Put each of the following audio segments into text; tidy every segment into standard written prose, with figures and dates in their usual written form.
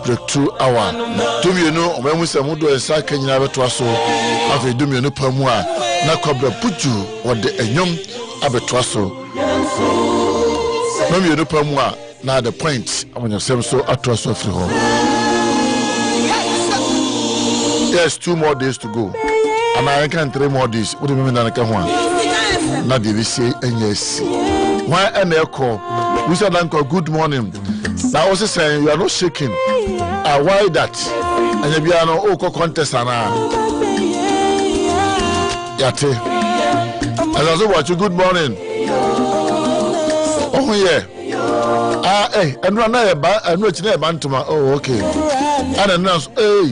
breakthrough hour. Do you know when we say Mudo and Saka in our Twasso? Have a Dumino Pamua, Nakobra Putu, or the Enyum Abetrasso. No, you know Pamua, now the point on yourself so at Twasso free home. There's 2 more days to go. And I can 3 more days. What do you mean that I can one? Not the VC and yes. Why an echo? We said, Uncle, good morning. Now, I was saying, you are not shaking. Why that? And you are no Oko contest. And Yate. And I was watching, good morning. Oh, yeah. Hey, and run a bantama. Oh, okay. And announce, hey,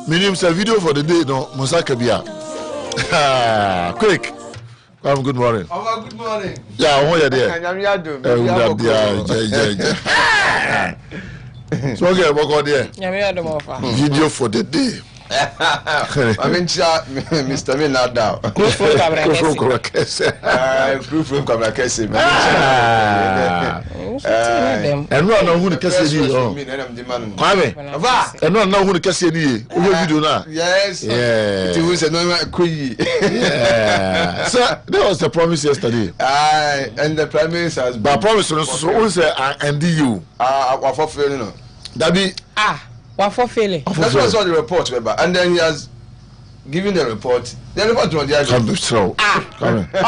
Medium say video for the day, no, Mosaka Bia. Quick. Good morning. Oh, good morning. Yeah, oh, yeah, dear. So, okay, what got there? Video for the day. I mean, Mr. Minada. Proof from Kabrakesi. And no one who can say you. And no one who can say you. Video now. Yes. Yeah. It was a normal queen. So that was the promise yesterday. And the promise has been. But promise was and you. For failing. That be what for failing? That's what the report, remember. And then he has given the report. The report was the come through.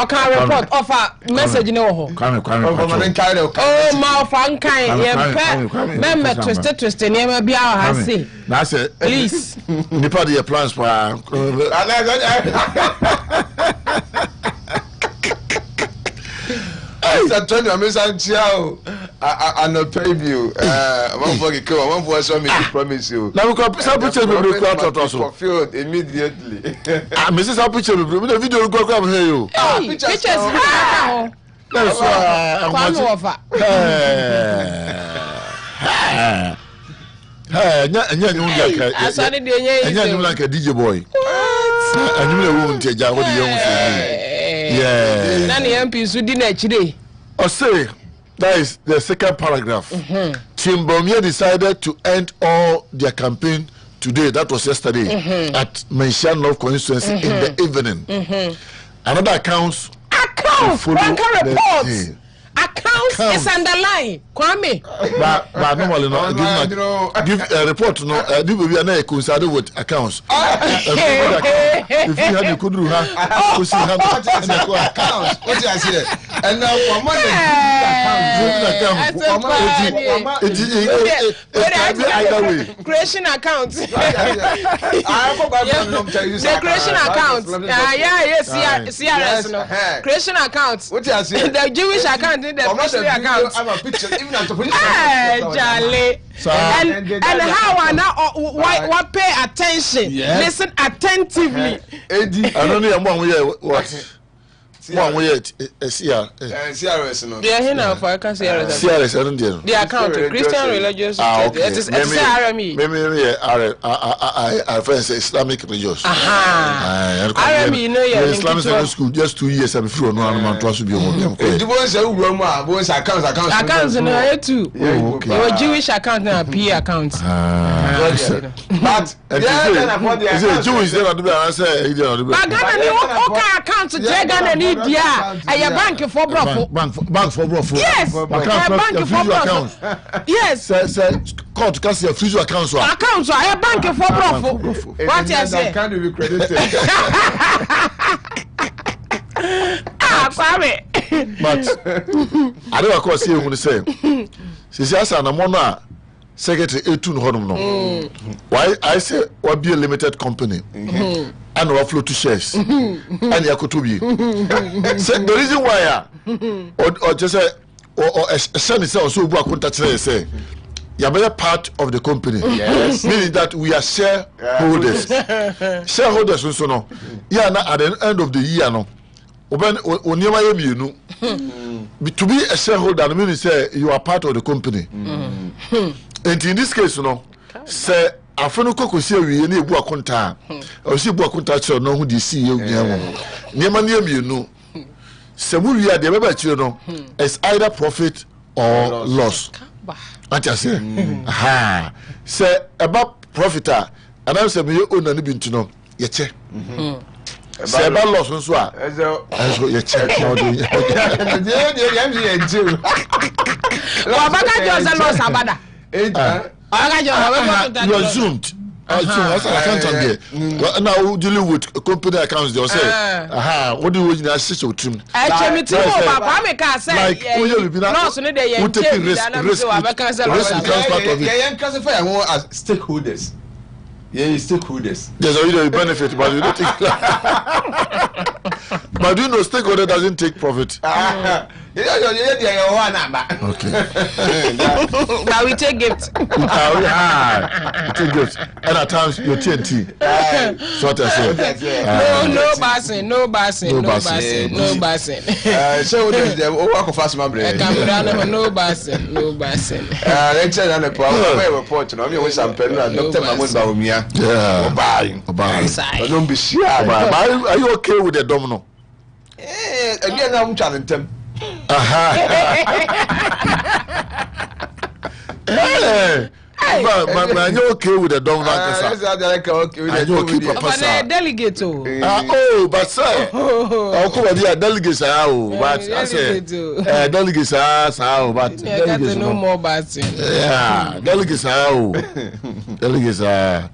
Okay, report of a message no. Come. Oh, my fan kind. Remember twisted near be our house. That's it. Please. The part of your plans for I told you, I'm and a preview. One for promise you. Now we can picture fulfilled immediately. Mrs. I'll picture the video go grab you. Pictures now. That's why I'm over. You like a DJ boy. And you won't take what the young yeah. Nani MPs who didn't actually. Or say that is the second paragraph. Team Bomia decided to end all their campaign today. That was yesterday at Menshan North constituency in the evening. Another accounts. One can report. Accounts is underlined. Kwame. But normally no give a report no do be na consider with accounts. If you have you could do have accounts. What you say? And now for money either way. Creation account. The creation account. Yes, CRS no. Creation account. What you say? The Jewish account. The account. I'm a picture, even at the police. Charlie. And how I now what pay attention? Listen attentively. I don't know what. One way CRS no. They are here now for CRS I don't know. The account Christian religious. It is RME. I friends Islamic religious. RME no yeah. Islamic school just 2 years and before no man to be on them. You want say bones accounts no too. Your Jewish account na P account. But is it Jewish they do answer but Ghana ni okay account to Ghana ni dia a bank for brofo. Bank for brofo. Yes. Bank for brofo. Yes. Say court can see a free account so. Account so a bank for brofo. What you say? Can be credited. Sorry. But I don't of see you say. Since I said na secretary 18 honum no. Why I say what be a limited company. And overflow to shares. And Yakutubi. The reason why or just say or a son is also contact say you are part of the company. Yes. Meaning that we are shareholders. Shareholders also no. Yeah, now at the end of the year no. To be a shareholder means say you are part of the company. And in this case, you know, say afunu koko se wie na ebu akonta o se ebu akonta che no hu di si ye wia wo niema ne amienu se mu wia de beba che no is either profit or loss Ati ase. Aha. Say about profiter. And I say me own na bi ntino. Ye che. Say about loss nso a. Eso ye che. Wa baka jo say loss abada. You are zoomed. I can't there. Now dealing with company accounts, they'll say, what do you want to say to him? Like, stakeholders. Yeah, stakeholders. There's already a benefit, but you don't take. But do you know stakeholder doesn't take profit? Okay. Now we take gifts. We take gifts. And at times your TNT. So what I say? No bassing. So the work of us, my brain. No bassing. Let's say that the problem report. No, me some pen. Doctor Mahmoud Baumia. Yeah. Bye. Don't be shy. Are you okay with the domino? Again, I'm trying to But you okay with the domino? You okay, Papa? Delegate. But sir, I'll come with delegates. But I say, delegates are but no more bassing. Yeah, delegates are delegates are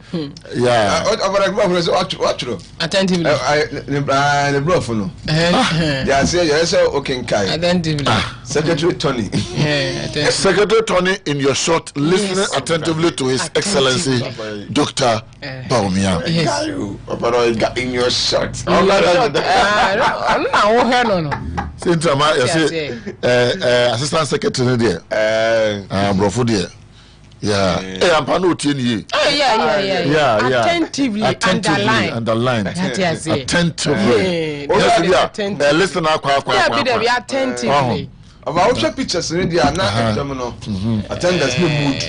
attentively. The bluff, no. Yeah, say yes, okay, attentively. Secretary Tony. Secretary Tony, in your short, listening attentively to His Excellency Dr. Baumia. Yes. In your short. Sintrama, you say, Assistant Secretary there. Brofo there. Yeah. Hey, I'm panoting you. Yeah. Attentively underline. Attentively. Listen up. Yeah, attentively. About your pictures in India, not domino. Attendance be mood.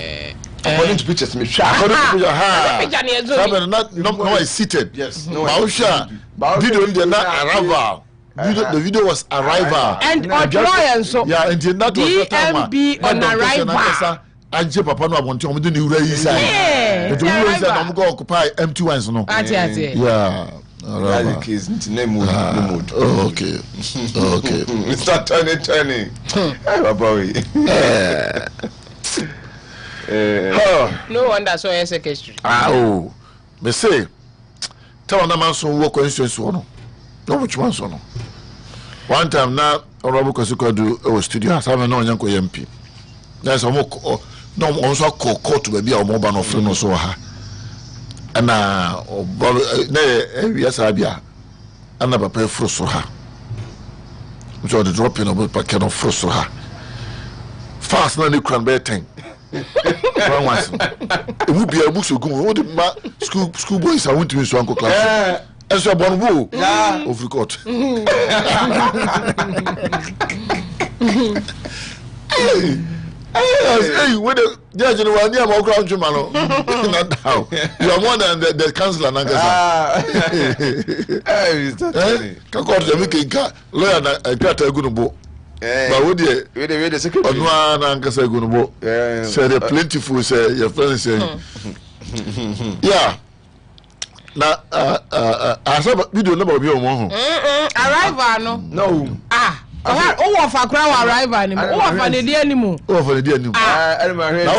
According to pictures, me according to no is seated. Yes. No. Video did not arrival. The video was arrival. And on so. Yeah, and that was DMB on arrival. And Papa no want to do the raise. Yeah. The raise that I'm going to occupy empty ones no. Yeah. Mood. Okay. It's not turning. No wonder so yes secretary. Me say tell na man so work constituency no which one so no. One time na Honorable Kwasuka do studio asame na onyanko MP. There's no also court to be a mobile no free no so ha. Ana yes abia ana papa froso ha. So the drop in about packet of froso ha. Fast na ni kran be 10. One once. It would be a book so go the school boys I went to so uncle class. And so born wo of record. Hey, when the judge in one year more ground you man. You are more than the councillor Nankasa. Kakot the making lawyer na Peter Gunubo. But what the secretary on one Nankasa Gunubo. Say the plentiful say your friend say. Yeah. Na I saw video number be on arrival no. Oh, for crowd arrival ni. Oh, for the day ni mu. Oh, for the day ni mu. Na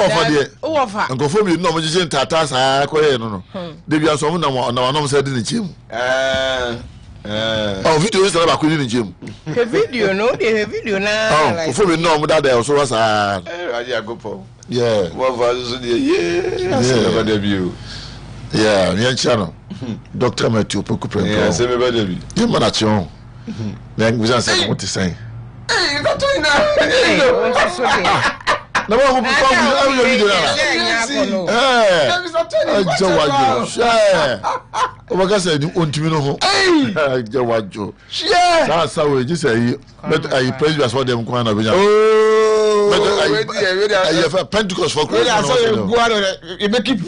for the. Oh, for. Nko fo mi no mo jije ntata sa koye no. De bia so mo na no say de ni chim. Oh, video is na ba ko ni chim. The video no, the video na. Oh, fo mi no mo da da so wa sa. I go for. Yeah. What was the yeah. Never debut. Yeah, mi channel. Dr. Matthew Poku Yeah, say me ba debut. You man at you. Then we just say what to say. Hey, you're not doing that. No one will be found with video now. Oh, I said, you want to know. Hey, Joe. That's how we just say, but I praise you as what them going to be. Oh, I have a Pentecost for Christmas. You make it.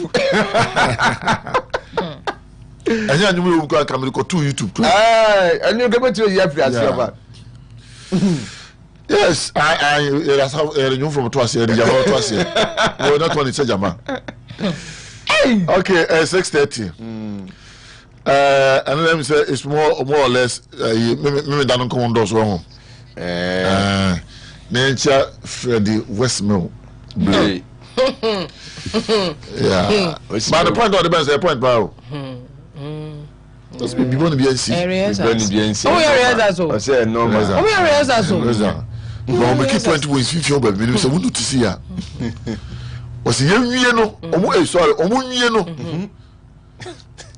And then you will come to YouTube. And you go to your Yes, that's how you from twice here. Twice here. No, not one. It's a jama. Okay, 6:30. And let me say it's more or less. Maybe don't come on those wrong. Nature Freddie Westmill. Yeah. But the point of the best, the point, bro. That's be going to be a see. Oh, yeah, that's all. I said no, oh, yeah, that's all. But we keep 20 wins 50 but we say we need to see ya. Was you know? Sorry, no.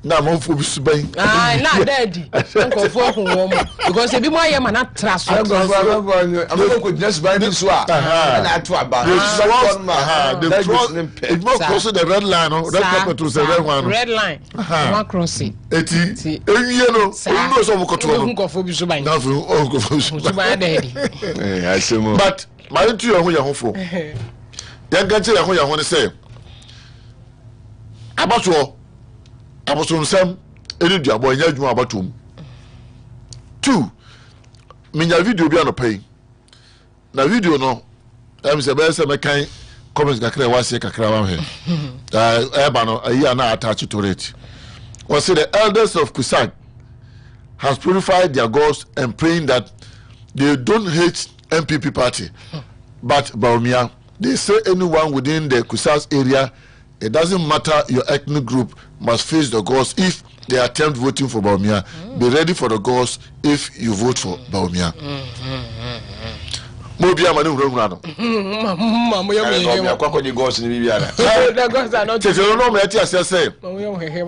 Na mo fo bi suban na daddy nko fo ko wo mo because ebi mo ayema na traso am go just buy this one na to aba it mo cross the red line red carpet to the red line mo cross it eti ewie no no so mo koto nko fo bi suban na fo nko fo suban daddy I say mo but my to your ho fo yan ga che your ho ne say abato abosom sam eni duabo nya adwuma abatom 2 minya video bi anopai na video no se be se mekan comments kakra wase kakra wa he eba no ayi na attach to it was the elders of Kusag has purified their gods and praying that they don't hate MPP party but Baumia they say anyone within the Kusag area, it doesn't matter your ethnic group, must face the gods if they attempt voting for Baumia. Be ready for the gods if you vote for Baumia. Mobia manu rano. Mama yo kwa kwa gods ni bibiara. The gods are not. Tete no me ati asese.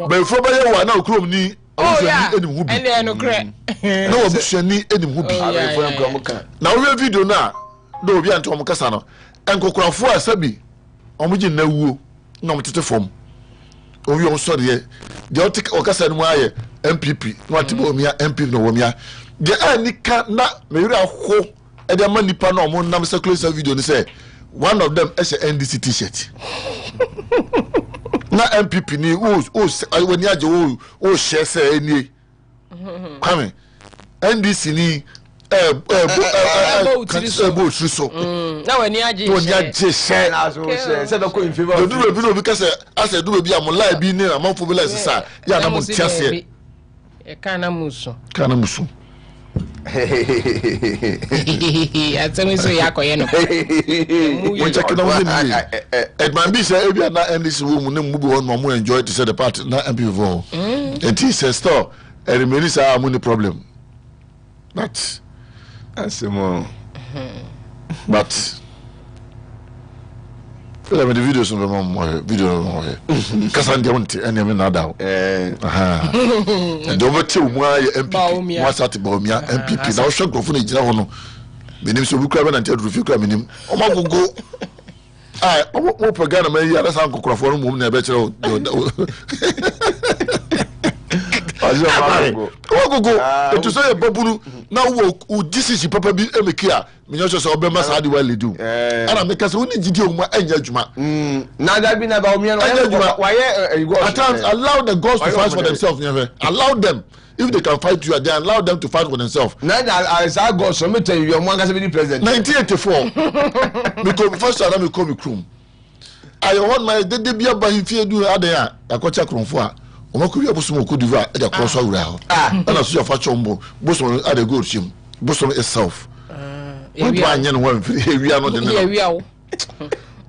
Be fo ba ye wa na okrom ni. Oh yeah. And they no cre. Na obusuani enim hu bi. Fo enko mo kan. Na we video na do obi anto mo kasa no. Enkokorafo asabi omugi na wuo. No mtete fom owi on sorry de okasa no aye MPP no atibo omia MPP no womia de anika na mewura ho e de manipa no mo nam circulate video ni say one of them is a NDC t-shirt na MPP ni woni age o share say eni kwame NDC ni bo triso na wani aje share Na so share say do in favor do do bi kase ase do bi am live bi ni am fo bi la sisa ya na mo tiase e kana muso atemi so yakoye no we check na we ni edman bi say e bi na NDC wo mu ne mu bi won mo enjoy to say the part na MP vo it is a store e remain say am no problem but asemo but let me the videos on the video kasa ndia wonte ene me na dawo do bote mu aye MPP mo asate Baumia MPP na wo hwe grofo na gira ho no benim so bukura be na ntia durufi kura menim o magogo o pagana me ya rasa nkokrofo no mum na be kire Ogogo to say baburu na wo DCC papa bi emekia menyo so obema sa de wale do ana meka se woni gidi omma anya adwuma na da bi na Baumia no why allow the gods to fight for themselves never allow them if they can fight you then allow them to fight for themselves na as I go so me tell you mo anga se be president 1984 because first time me come krum I want my de bia ba hifie du adan akocha kromfo a omakubi abosom okudiva e da cross awura ho ana so yafa chombo bosom ade go chim bosom itself what anya no wan free ewia no de no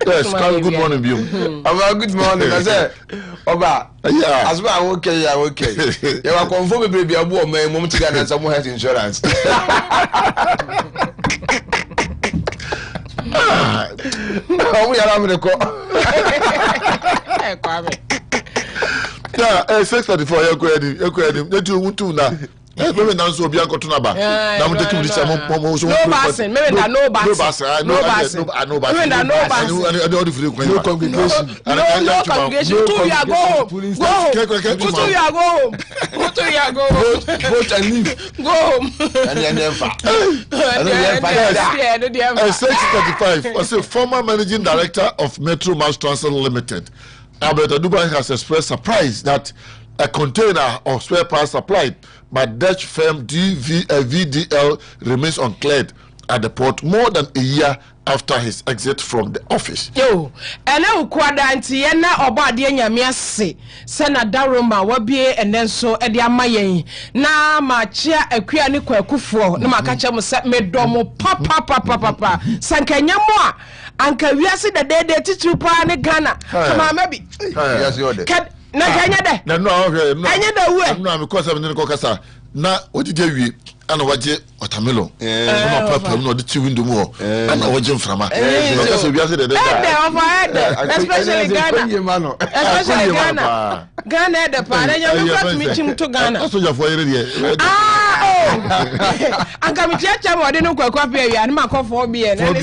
yes good morning biom good morning I say oba yeah as well okay you are confirm be bia bo o mom tiga na some health insurance omo yara me ko yeah 634 yakwedi netu mutu na maybe na so obi ankoto na ba na mo take me say mo so no basin maybe that no basin no basin and all the free no congregation no congregation two you go home vote and leave go home and then fa and 635 was a former managing director of Metro Mass Transit Limited Albert Adubai has expressed surprise that a container of spare parts supplied by Dutch firm VDL remains uncleared at the port more than a year after his exit from the office. Yo, and now quadanti na obade nyame ase Senator Roma wabie and then so e dia mayen na ma chia akua ne kwakufo na makacha mo se medomo papa sankanyamo a anka wiase de dede titru pa ne Ghana kama mabi yes you dey na kanya de na no anya da we no me kosa me ne ko kasa na odide wie ana waje watermelon no papa no de ti window mu ana waje mframa kasa wiase de especially Ghana especially Ghana de pa na nyame fat mi chim to Ghana so jafo yere de anka mi chiacha mo de no kwakwa pe wi an makofo bi e na ne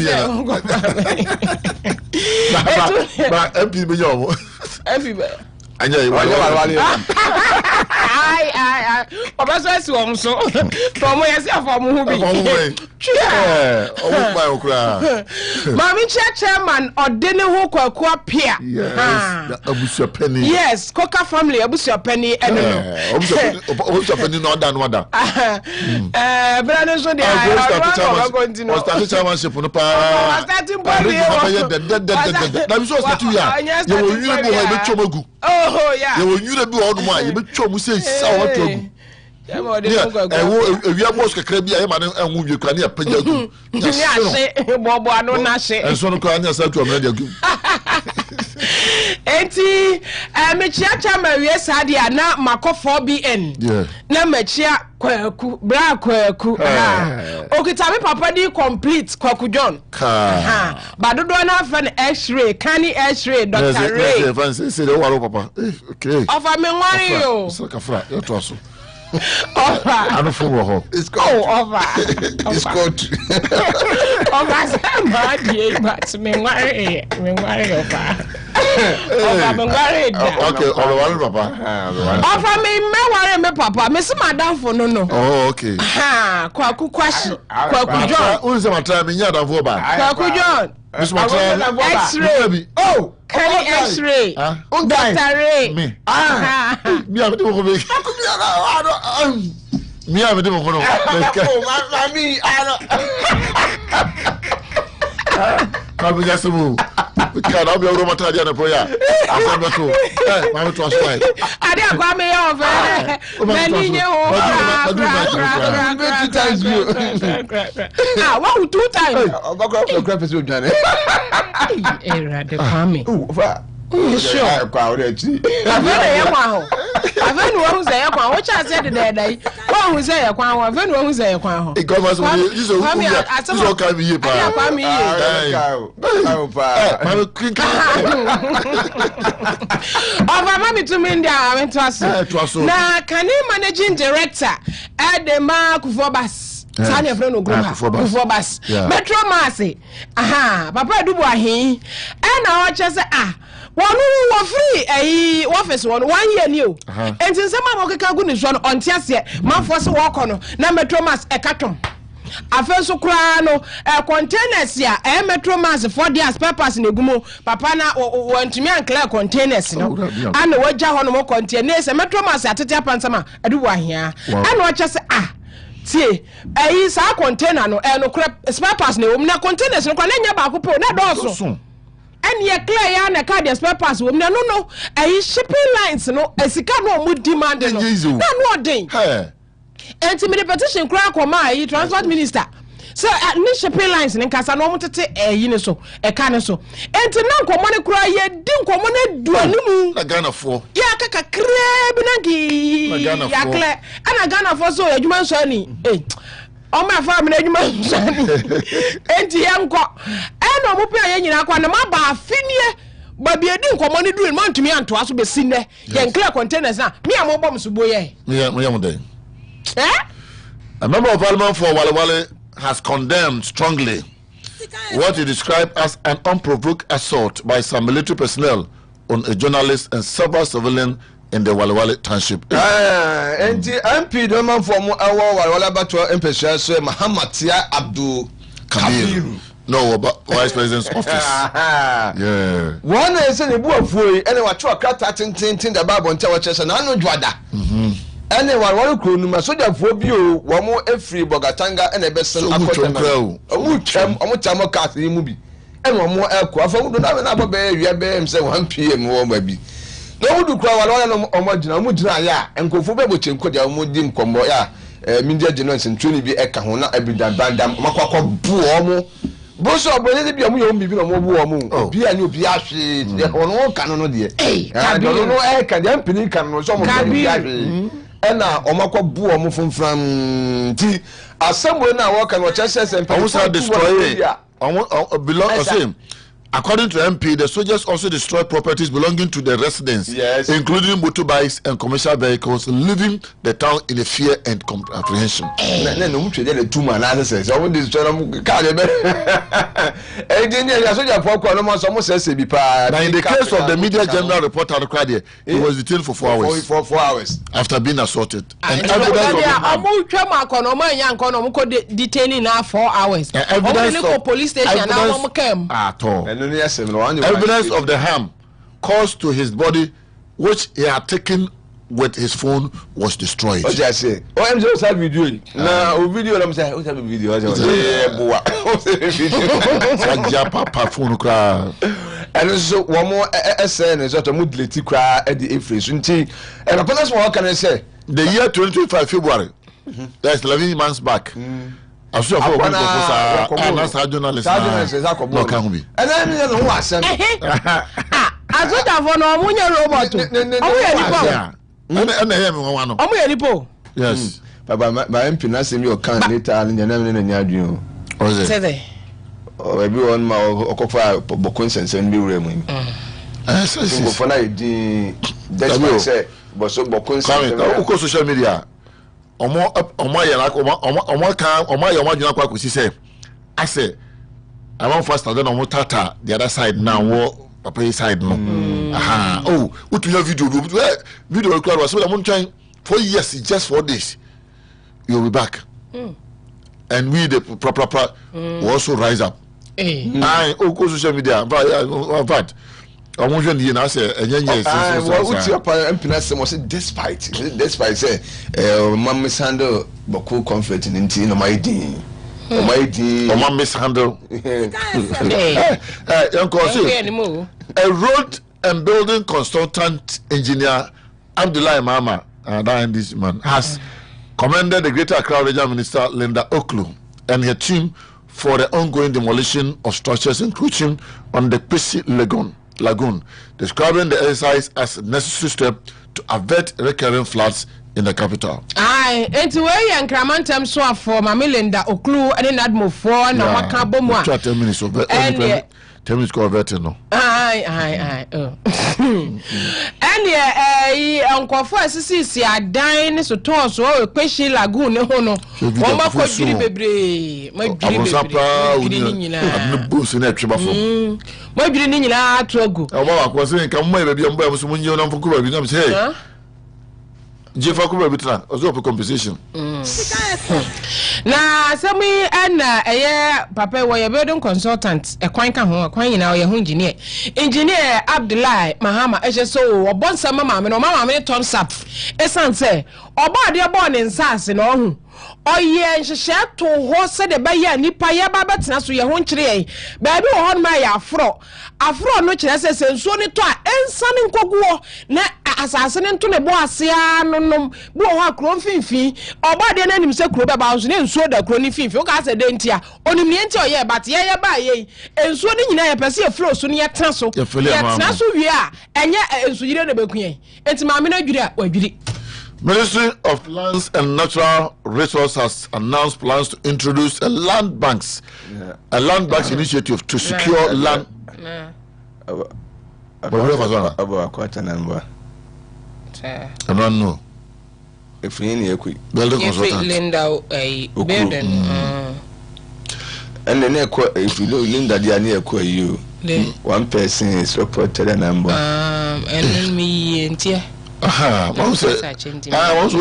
se ba MP be yo MP anya yi wale ai obaso esi won so tomo yesi afom hu bi o pa okra mami chairman odene ho kwakwa pia abusua penny yes Coca family abusua penny eno abusua penny no da no da brano so dey was start chairmanship no pa starting boy na bi so start ya ye wo yire bi ho be chomagu oh yeah ye wo yire bi ho no ma ye be chomu say sa wo chomu ewia boss kakra bi aye ma ne enwu wie kra ne apagya gu ni ase bobo anu na se enso no kwa anya sa tu amra dia gu enti mechia chama wie sadia na makofo bn na mechia kwaku bra kwaku okita me papa di complete kwaku John badodo na fa x-ray kani x-ray Dr. Ray say dey waro papa okay ofa me nwari yo so kafra yo to aso Offer. I don't follow. It's called. Offer. It's called. Offer. Somebody, but me worry offer. Offer me worry. Okay, all the papa. Offer me papa. Me see madam for no. Oh, okay. Kwaku kwashi. Kwaku John. Who is my time? Me nyada for ba. Kwaku John. Miss Matram. X-ray. Oh. Kelly X-ray. Dr. Ray. Me. Me am dey go me am dey go no. Mami, Ka bi just move. Ka na be ro mata dia na poya. Asa be to. Mami to aso ai. Ade akwa me yo fe. Mani nye ho. Two times you. Wow, 2 times. Obakwa crap is odwane. Era de kwame. Fa. Sure. Kwa ore chi. Avenu ye kwa ho. Avenu wo ze ye kwa ho. Cha se de dai. Wo hu ze ye kwa ho. Avenu wo hu ze ye kwa ho. E goma so this so ka bi ye pa. Ya kwa mi ye. Mami kinka. Over mami to me ndia went to us. Na can you managing director at the Kufobas? Tanya friend no group Kufobas. Metro Masi. Papa dubu ahin. And I watch say one free office 1 year new. And since some of the gu ni so on tiase man force work on na Metro Mas ekatom. Afenso kura no containers ya Metro Mas for their papers in egumo papa na wantumi anclear containers no ana wagya ho no mo containers Metro Mas atete apansama adubu ahia ana wacha se tie sa container no no kura spare parts na na containers no kwa na nya ba ko pe na doso and ye clear ya na card spare parts wo na no shipping lines no esika no mu demand no na no den enti me petition kura akoma transport minister so ni shipping lines ni kasa no mutete ne so ka ne so enti na nkomo ne kura ye di nkomo ne duanimu na Ghana for ya kaka kre bi na gi ya clear ana Ghana for so adwuma so ni o ma fa me na adwuma so ni enti yanko no mo pe ye nyina kwa na ma ba afinie ba bi edi nkomo ne duru man tumi anto aso be sinne ye clear containers na me am bom so boye me am dey a member of parliament for Walewale has condemned strongly what he described as an unprovoked assault by some military personnel on a journalist and several civilians in the Walewale township. And the MP do man for mo awo Walewale bato MP so Mahamadtia Abdul Kabir. No, but Vice President's office. Yeah. One is in the book for and what you are tin the Bible and tell what you say, no, Dwada. anyone one kro nu ma soja fo bi o wo mo efri bogatanga ene be sen akotama omu twam cars yi mu bi ene wo mo ekọ afa mu do na na bobe ewia be em say 1 pm wo ma bi no mu du kra wala no omo gina ya enkofo be bo chenko dia omo di nkombo ya media journalists ntuni bi eka ho na abidan bandam makwakọ bu omo bo so obole bi omo yo bibi no mo bu omo bi ani obi ahwe de ono ka no de no ka de ampini kan no so mo bi ahwe ena omakọ bu omo funfram ti assemble na work and churches and also destroy belong same. According to MP, the soldiers also destroy properties belonging to the residents, including motorbikes and commercial vehicles, leaving the town in a fear and apprehension. In the case of the media general reporter, he was detained for 4 hours. 4 hours after being assaulted. And evidence evidence of the harm caused to his body, which he had taken with his phone, was destroyed. What I say? Oh, I'm just having video. Now, video. I'm saying, what's having video? Papa phone cry. And so one more SN is what a mood leti cry at the Efris. And upon us, what can I say? The year 2025 February. That's 11 months back. I saw a journalist. No, can be. And I mean, who I said, I thought I've won a robot. Yes. But my MP Nasim, your can later and the name in your or everyone my Okofa Bokons and be removing. For that's what I say. But so Bokons social media. I say I want faster than on Tata the other side now papa side no oh what your video record was so I'm trying 4 years just for this you'll be back and we the proper will also rise up social media but I want you to say, despite say, Mom mishandle Boku conflict in Tino my D. Mom mishandle. A road and building consultant engineer Abdullah Mama, this man, has commended the Greater Accra Regional Minister Linda Oklu and her team for the ongoing demolition of structures encroaching on the Pisi Lagoon, describing the exercise as a necessary step to avert recurring floods in the capital. Aye, and to where and Cramantam saw for Mamilinda Oklu and Admo for no Macaboma. 10 minutes of it. 10 minutes of it, no. Aye. And Uncle Francis, I dine so toss or Pesi Lagoon, no, my dream, my dream, I was saying, come maybe I'm going to say, Jefa kuba bitra ozo for compensation. Na sami ana papa we building consultant kwan ka ho kwan nyina ye ho engineer Abdullah Mahama so obonsa mama me no mama me turn up esan say oba de bo ne nsase no ho oye nhyehyɛ to ho se de ba ya nipa ya ba betena so ye ho nkire ba bi wo ho ma ya afro no kire se sensuo ni to a ensane nkoguo na asase ne nto ne bo asea nonom bi wo ho akro mfimfi oba de na nim se kro ba ba so ne nsuo da kro ni mfimfi o ka se de ntia onim ne ntia oye but ye ba ye ensuo ni nyina ye pese ye flow so ne ye tena so ye tena so wi a enye ensuyire de bekun enti ma me na dwiri a wadwiri. Ministry of Lands and Natural Resources has announced plans to introduce a land banks initiative to secure land. I don't know. If you building consultant. Building. And then if you know Linda, they are near you. One person is reported a number. And then me and One say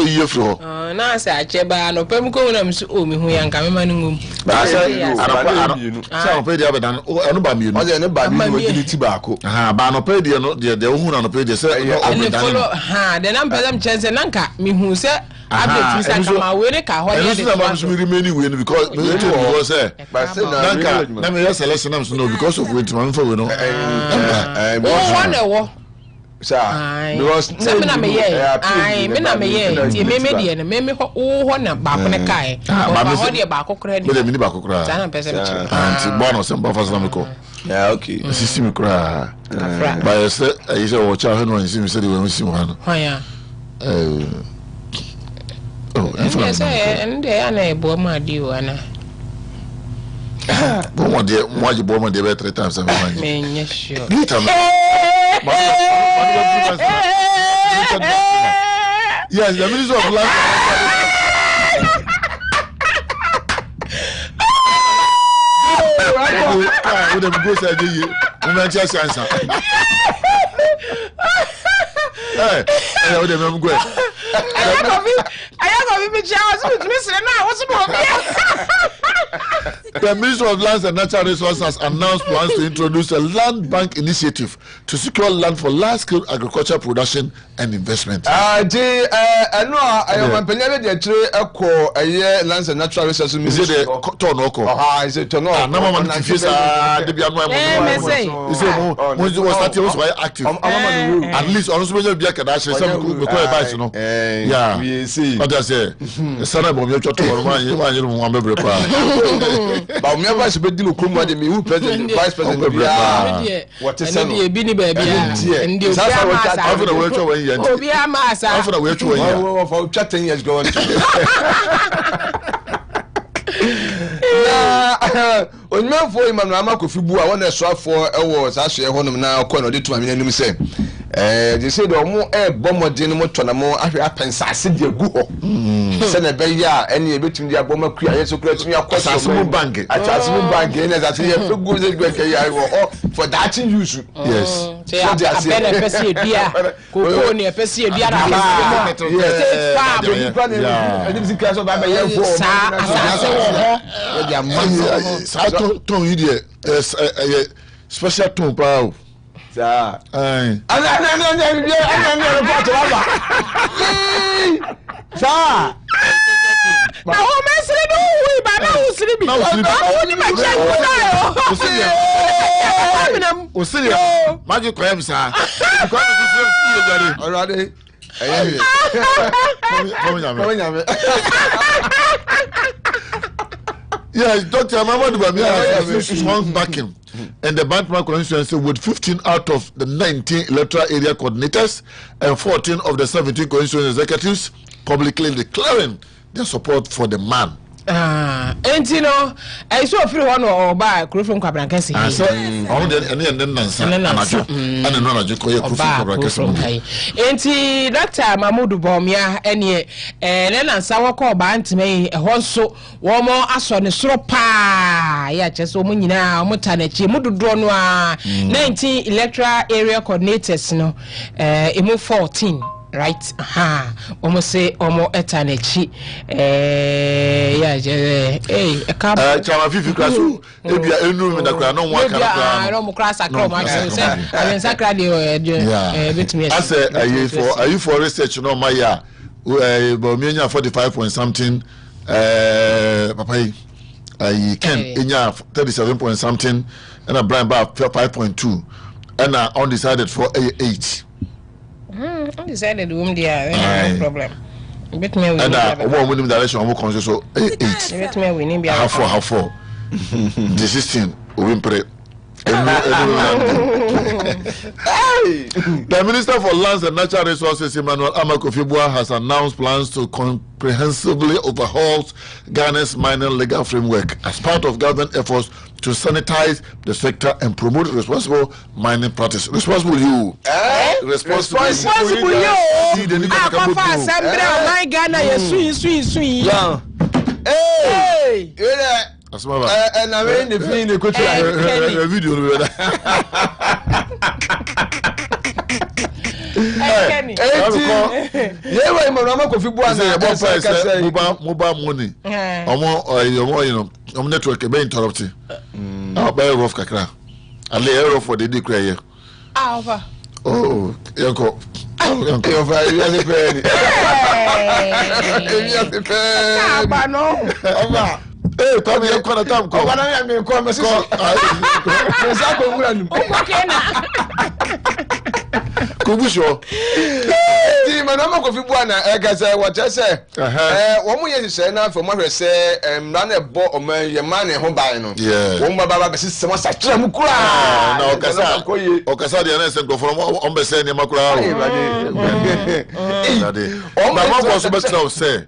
year for. Now say I cheba no pem ko na msu o mi hu ya nka me manungum. Ba say I pay the other than no ba mi no. No ba mi utility baako. Ba no pay the no the hu na no pay the say then am pay them chance nanka mi hu say update mi say kama we ne ka ho ye dey. I so remaining we because me to say nanka na me selection am so no because of we man for we no. Sir, because me na me ye me dey na me ho na ba ko ne kai ba ho dey ba ko kra me dey me ba ko kra sana pese me anti bonus em ba fa sana me ko yeah okay system kra ba ye say I say wo cha ho no nsi me say dey we nsi mo ha no ya I say and dey ana e bo ma di o ana bo mo dey bo mo dey be 3 times am man me nye sure yes, the Minister of Land. With them go say you just answer. Hey, with them go. The Minister of Lands and Natural Resources has announced plans to introduce a land bank initiative to secure land for large-scale agricultural production and investment. I know I am penny the tree lands and natural resources. Is it a torno? Is it torno? At least also be a kadash. Yeah, we see. But I say, the son of your but me advice be deal kuma de me who president vice president what is say bini baby and the after the work when you obi amasa after the work when you for 10 years going onye for Emmanuel Amakofibu a wona so afọ ewo sa so e honum na akọ na de tuma me anim say they say do mo bomodin mo tona mo ahwe apensase de agu ho se na be ya ene ebetum de aboma kua yeso kura tumi akosa Asasimu bank ene za se ye fegu ze gbe ke ya for that use yes say abena pese edua koko ne pese edua ra yes farm ene bi kra so ba be ye fo sa asase wo ho de amani sa ton you there special ton pa sa ai sa na ho mesre do wi ba na ho siri bi na ni ma che ko na yo o siri magic crime sa because you gare already yes, Dr. Mamadu Bamia has strong backing, and the Bantama constituency with 15 out of the 19 electoral area coordinators and 14 of the 17 constituency executives publicly declaring their support for the man. Enti no I so free one or ba kurofon kwabrankese and so on then nansa anajo and no anajo ko ye kurofon kwabrankese enti Dr. Mamudu Bomia ene ne nansa wako ba ntime ho nso wo mo aso ne soro pa ya chese wo nyina wo tanachi mudodo no a 19 electoral area coordinators no emu 14 right almost say almost etanachi chama fifi klasu ebia enu me da kra no one kan no mo kra sakra mo say I sakra dey betimi as are you for research no my ya but me nya 45 point something papa I can enya 37 point something and a Brian Bar 5.2 and undecided for 8 undecided room there no problem bet me we and one winning direction we conscious so 8 bet me we need be half for the 16 we win pray. The Minister for Lands and Natural Resources, Emmanuel Amakofibu, has announced plans to comprehensively overhaul Ghana's mining legal framework as part of government efforts to sanitize the sector and promote responsible mining practice. Responsible you. Responsible you. My Ghana, sweet. Hey. And I mean the thing they could video. Kenny. Yeah, why Mama Kofi Buana? Mobile money. Network be interrupted. I'll buy rough kakra. And lay rough for the declare. Alpha. Oh, Yanko. You're very penny. Hey, come here, come time. Come. I mean, come, Kubusho. Mama Kofi Buana, Egasa, what I say. 1 year say now for mother say, none a bo or your money home by no. Yeah. One Baba sister was a tramukura. No, Okasa, the innocent go from Ombese Makura. Oh, my mom was best now say.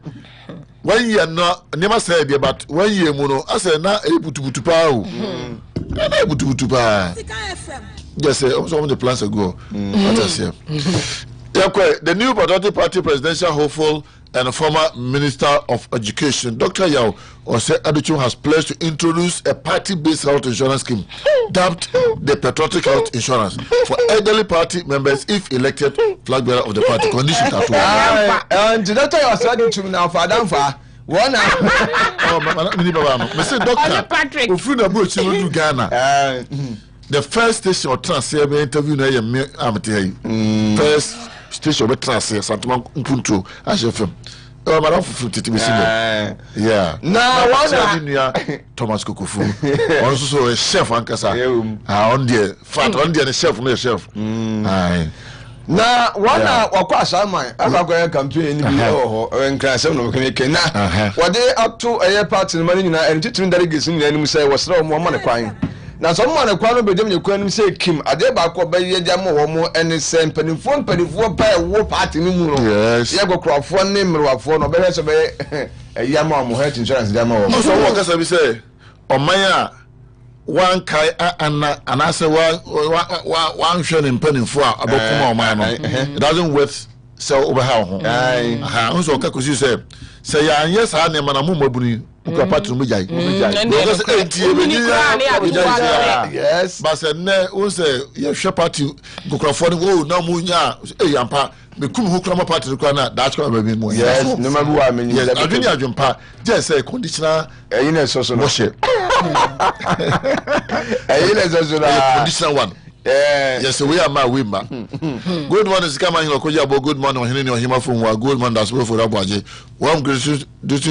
When you are not, never said, but when you are mono, I said, not able to power. Able to power. Yes, some of the plans ago. The new Patriotic Party presidential hopeful and former Minister of Education, Dr. Yao Ose Aduchu, has pledged to introduce a party-based health insurance scheme dubbed the Patriotic Health Insurance for elderly party members if elected flag bearer of the party. Condition at all. And Dr. Yao was ready to now for Adamfa. One Doctor Patrick. Ghana. The first station of transfer interview na first station of transfer Santoma Mpuntu HFM. Madam for 50 yeah. Now one Thomas Kokofu. Also a chef ankasa. On the fat on the chef no chef. Na wana wakwasa man akakọ campaign ni bi ho nkranse no keke na wode ato aye party no mani nyina entitrim delegates nyina nim say wasra mo man kwan na so mo man kwan no bedem nyekwan nim say kim ade ba ko ba ye jam wo mo ene say mpanifo pa wo party ni mu no ye gokrofo ne mrewafo no be hwe so be aye ma mo health insurance jam wo so wo kasa bi say omanya one kai anase one hwe mpanifo abokuma oman no it doesn't worth so over how so ka kusi say ya yes ha ne mana mu mabuni ukra patru mu jai yes but say ne o say ye hwe party gokrafo ne o na mu nya yampa me kum hu kra ma party kwa na that kwa baby mu yes no ma bu wa me yes adwini adwumpa just say conditional yin so no she yin so na conditional one. Yes, we are my women. Good morning, is coming. Good morning, Hima from good morning. That's for Abuaje. One great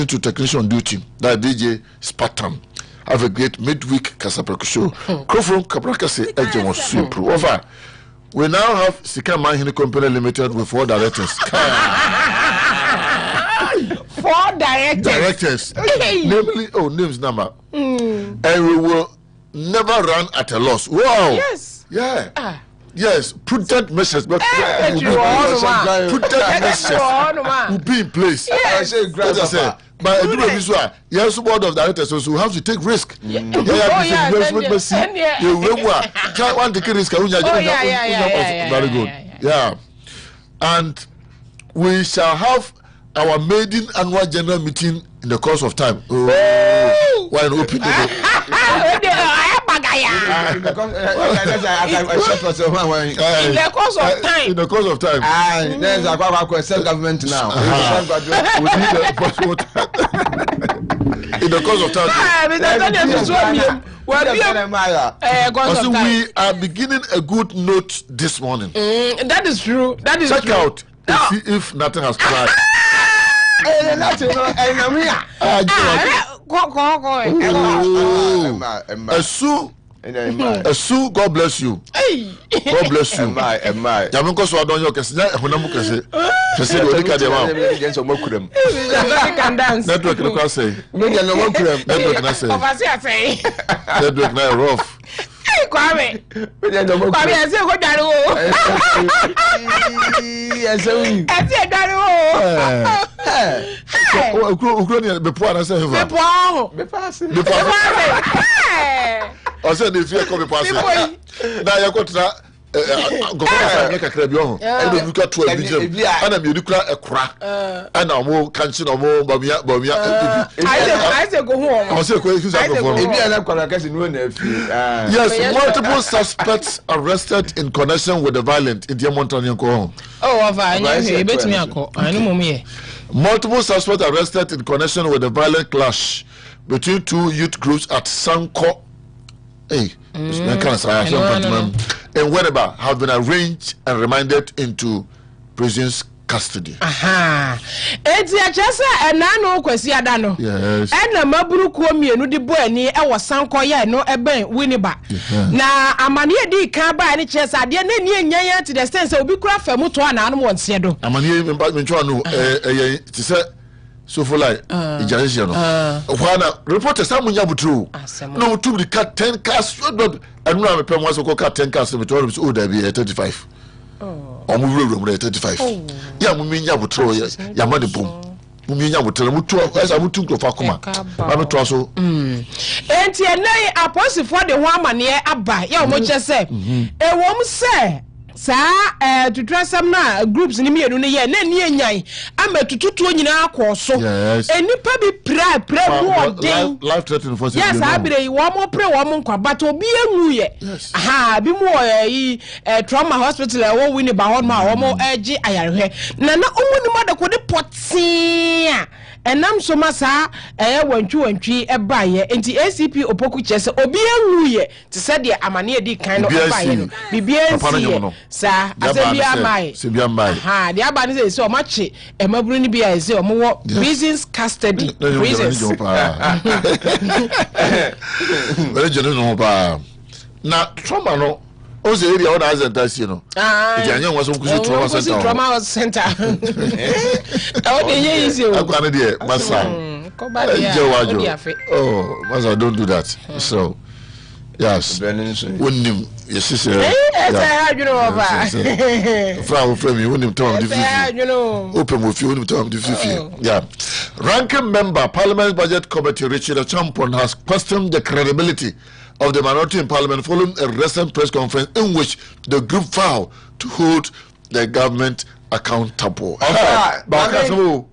to technician duty. That DJ Spartan. Have a great midweek Casapraco show. Crofrom Caprakase Edge was super. Over. We now have Sikama Hini Company Limited with 4 directors. 4 directors. Namely, names number. And we will never run at a loss. Wow. Yes. Yeah. Yes, prudent measures, but prudent measures will be in place. Yes. But yes, board of directors also have to take risk. Very good. Yeah. And we shall have our maiden annual general meeting in the course of time. Why not open the in the course of time. In the course of time. There's a self-government now. In the course of time. We are beginning a good note this morning. That is true. That is Check true. out and see if nothing has tried. Sue, God bless you. God bless you. Yaminko so adon yo kese na ehunam kese. Kese de odika de ma. Can dance. Network no kwa say. Network na say. Network na rough. Kwame ase ko daru o. Ase daru o. Ukro ni be po na say heva. Be po. O say dey fear come be pass. Na ya ko tra go say kakra bi ho e do nuka to abi ana me dukura ekora ana omo kanchi no omo bamia I say go home. I say ko excuse me for ebi ana kwara kasi no na afi yes, multiple suspects arrested in connection with the violent in Diamontan ko. Oh, anya bet me akọ anu mum ye. Multiple suspects arrested in connection with the violent clash between two youth groups at Sanko. Hey, and whenever have been arranged and remanded into prison's custody. Aha. Enti achasa enano kwesi ada no. Yes. Ena maburu ko mienu di bo ani e wo Sanko ya no eben winiba. Na amane di kan ba ni chesa ade na ni enyan to the extent say obi kura fa moto ana anu wonse do. Amane mentwa no ti say so for like ijansia no. Wana reporters amunya butru. No to the cut 10 cars and no me pem so cut 10 cars me to so da be 35. Omu wuro 35. Ya mu minya butro ya ma de bom. Mu minya butro mutu asa mutu nkrofa koma. Ba me to so. Enti enai apostle for the one man here aba. Ya omo chese. E wom se sa tutrasam na groups ni mienu ne ye na ni enyan ametututu nyina akoso enipa bi pra mu odin life threatening for yes abire wo mo pre wo mo nkwa but obi enu ye aha bi mu yi trauma hospital e wo wini ba hon ma wo mo agi ayarehwe na omu ni mada ko de potia enam so masa wantwi ebaye enti ACP opoku chese obi enu ye te se de amane di kan no ebaye no bibia sa asebia mai ha dia ba ni say o machi emaburu ni bia say o mo wo prisons custody prisons very general pa na trauma no o se area o na center si no ijanya nwa so kusi trauma center o de ye isi o akwa ne de masa ko ba dia oh masa don't do that so yes wonim yes sir you know over from me wonim tom different you know open with you wonim tom different yeah ranking member parliament budget committee Richard Champon has questioned the credibility of the minority in parliament following a recent press conference in which the group vowed to hold the government accountable. Bakasmo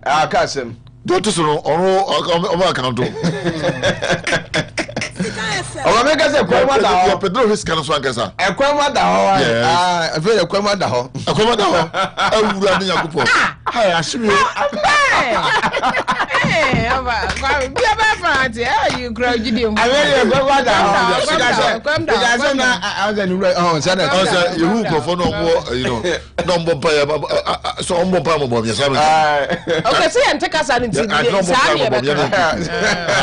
akasem don't so on accountable. Owa me ka se kwema da ho Pedro his kan so ankasa kwema da ho afi kwema da ho awura ni yakopɔ hai ashimi aba bia ba front you grow gidium awe kwema da ho kwema da na aza ni say you who go for no more you know no more pay so on more pay mo bia sabe okay say ante kasa ni ti sa ni be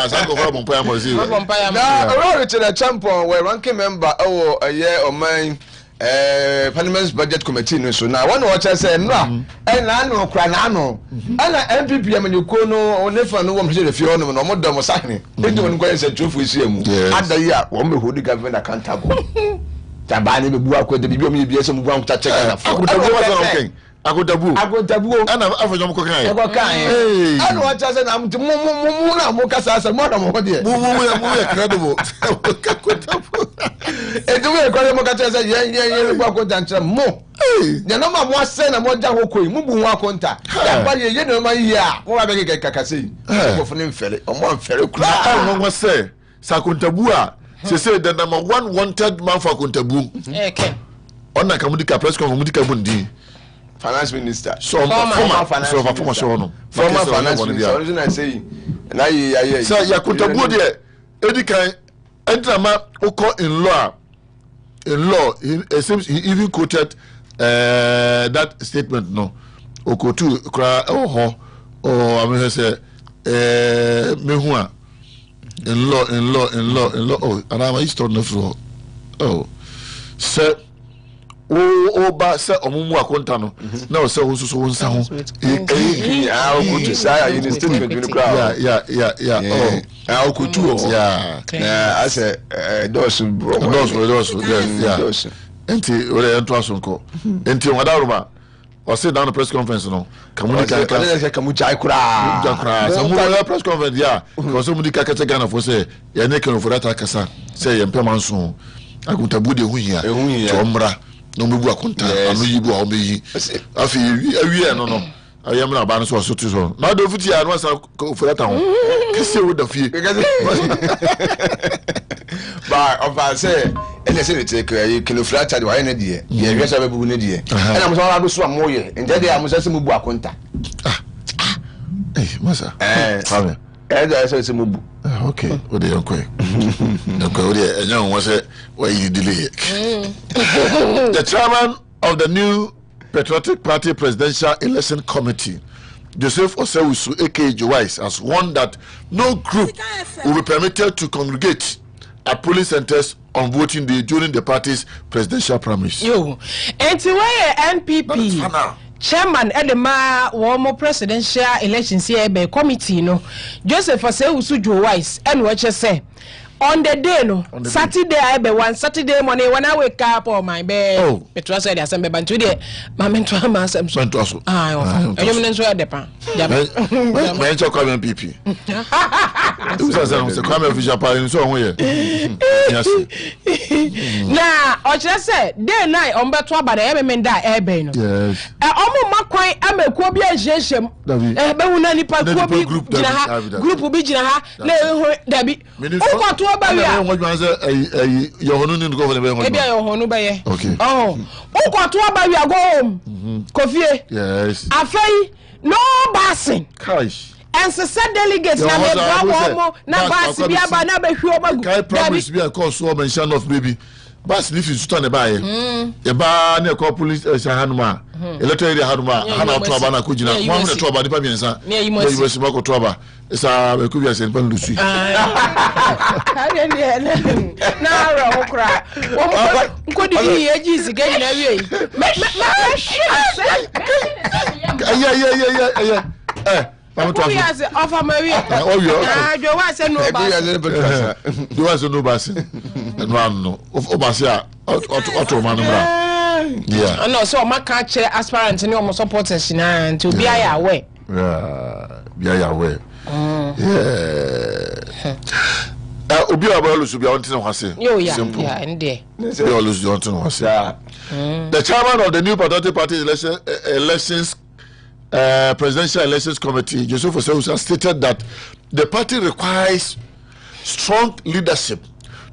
sa go for mo pay mo si Richard Champon were ranking member a year or mine parliament's budget committee no so now one watch say no and na no kra na no ana MPP amanyuko no onefa no wo mhye de fie no mo dom sahne ejo no kwese trofu isi emu adayi a wo me hold government accountable tabani be bu akwede bibi o me bi ese mu bu ankuta check na agodabu ana afanyo mko kan ana wacha se na mtu mu na mo kasa asa mo na mo de mu credible agodabu eduwe ko mo kasa se ye gba ko danche mo ya no ma mo ase na mo ja ho koi mu bu ho akonta ya ba ye no ma yi a mo ba be ke kakase ko fune mfere o mo mfere kura mo se sakontabu a se the number one wanted man for kontabu ona kamudika press conference mudika bundi finance minister former finance minister original I say na ye so ya kontabu de edikan entrama oko in law it seems he even quoted that statement no okotu kra ho I mean say mehua in law oh and I used to know for oh so ba se omumu akonta no na o se so wonsa ho okotu sai you statement you crowd yeah okotu I say dos enti ore ento asonko enti wadaruma o sit down the press conference no kamunika kamuja kura so mu press conference yeah because mu dika kete Ghana for say ya ne kan for that kasa say ye mpema nso akuntabu de huhia chomra no mebu akunta anu yibu a omeyi afi awie no ayam na ba no so to so na do futi anu asa ofurata ho kese wo da fie ba ofa say ene se te kra kilo frata de wa ne de ye hwesa ba bu ne de ena mo so wa do so amoye nje de am se mebu akunta masa amen I say mubu. Okay, what do you okay? Okay, and was it why you delay? The chairman of the new Patriotic Party Presidential Election Committee, Joseph Osewusu, aka Joyce, has warned that no group will be permitted to congregate at polling centers on voting day during the party's presidential primaries. Yo, and to where NPP. Chairman Edema Womo Presidential Elections here by committee no Joseph Osewusu Joyce and what you say on the day no Saturday I be one Saturday morning when I wake up on my bed it was said assembly but today my mentor masem so I you mean so depa my talk come NPP so come official party so won here yes na o just say day night on beto abada e me da e be no yes omo makwan amakuo bi ahyehyem be hu na nipa kuo bi gina ha group bi gina ha na dabi ukwato ba wi a yohonu ni governor be ho e bia yohonu be ye okay ukwato ba wi ago kofie yes afai no passing cash and so said delegates na me bra na pass bi aba na be hwe obagu kai promise bi a call so mention of baby bas ni fi stand by e ba na call police hanuma electoral area hanuma hana to aba na ko gina mo am na to aba nipa biensa me yi mo ko to aba isa be ku bia sen pan lusu na ro okra ko di ye ji siga ina wi I'm talking of Maria. Oh, you are saying no bass. You are saying no bass. And one of Obasia, Ottoman. Yeah. I know, so my catcher aspirant and almost supporters to be away. Yeah, be away. Yeah. Obi abalo su be on tin wase. Simple. Yeah, indeed. They always do on tin wase. The chairman of the new Patriotic Party elections Presidential Elections Committee, Joseph Osewusu, stated that the party requires strong leadership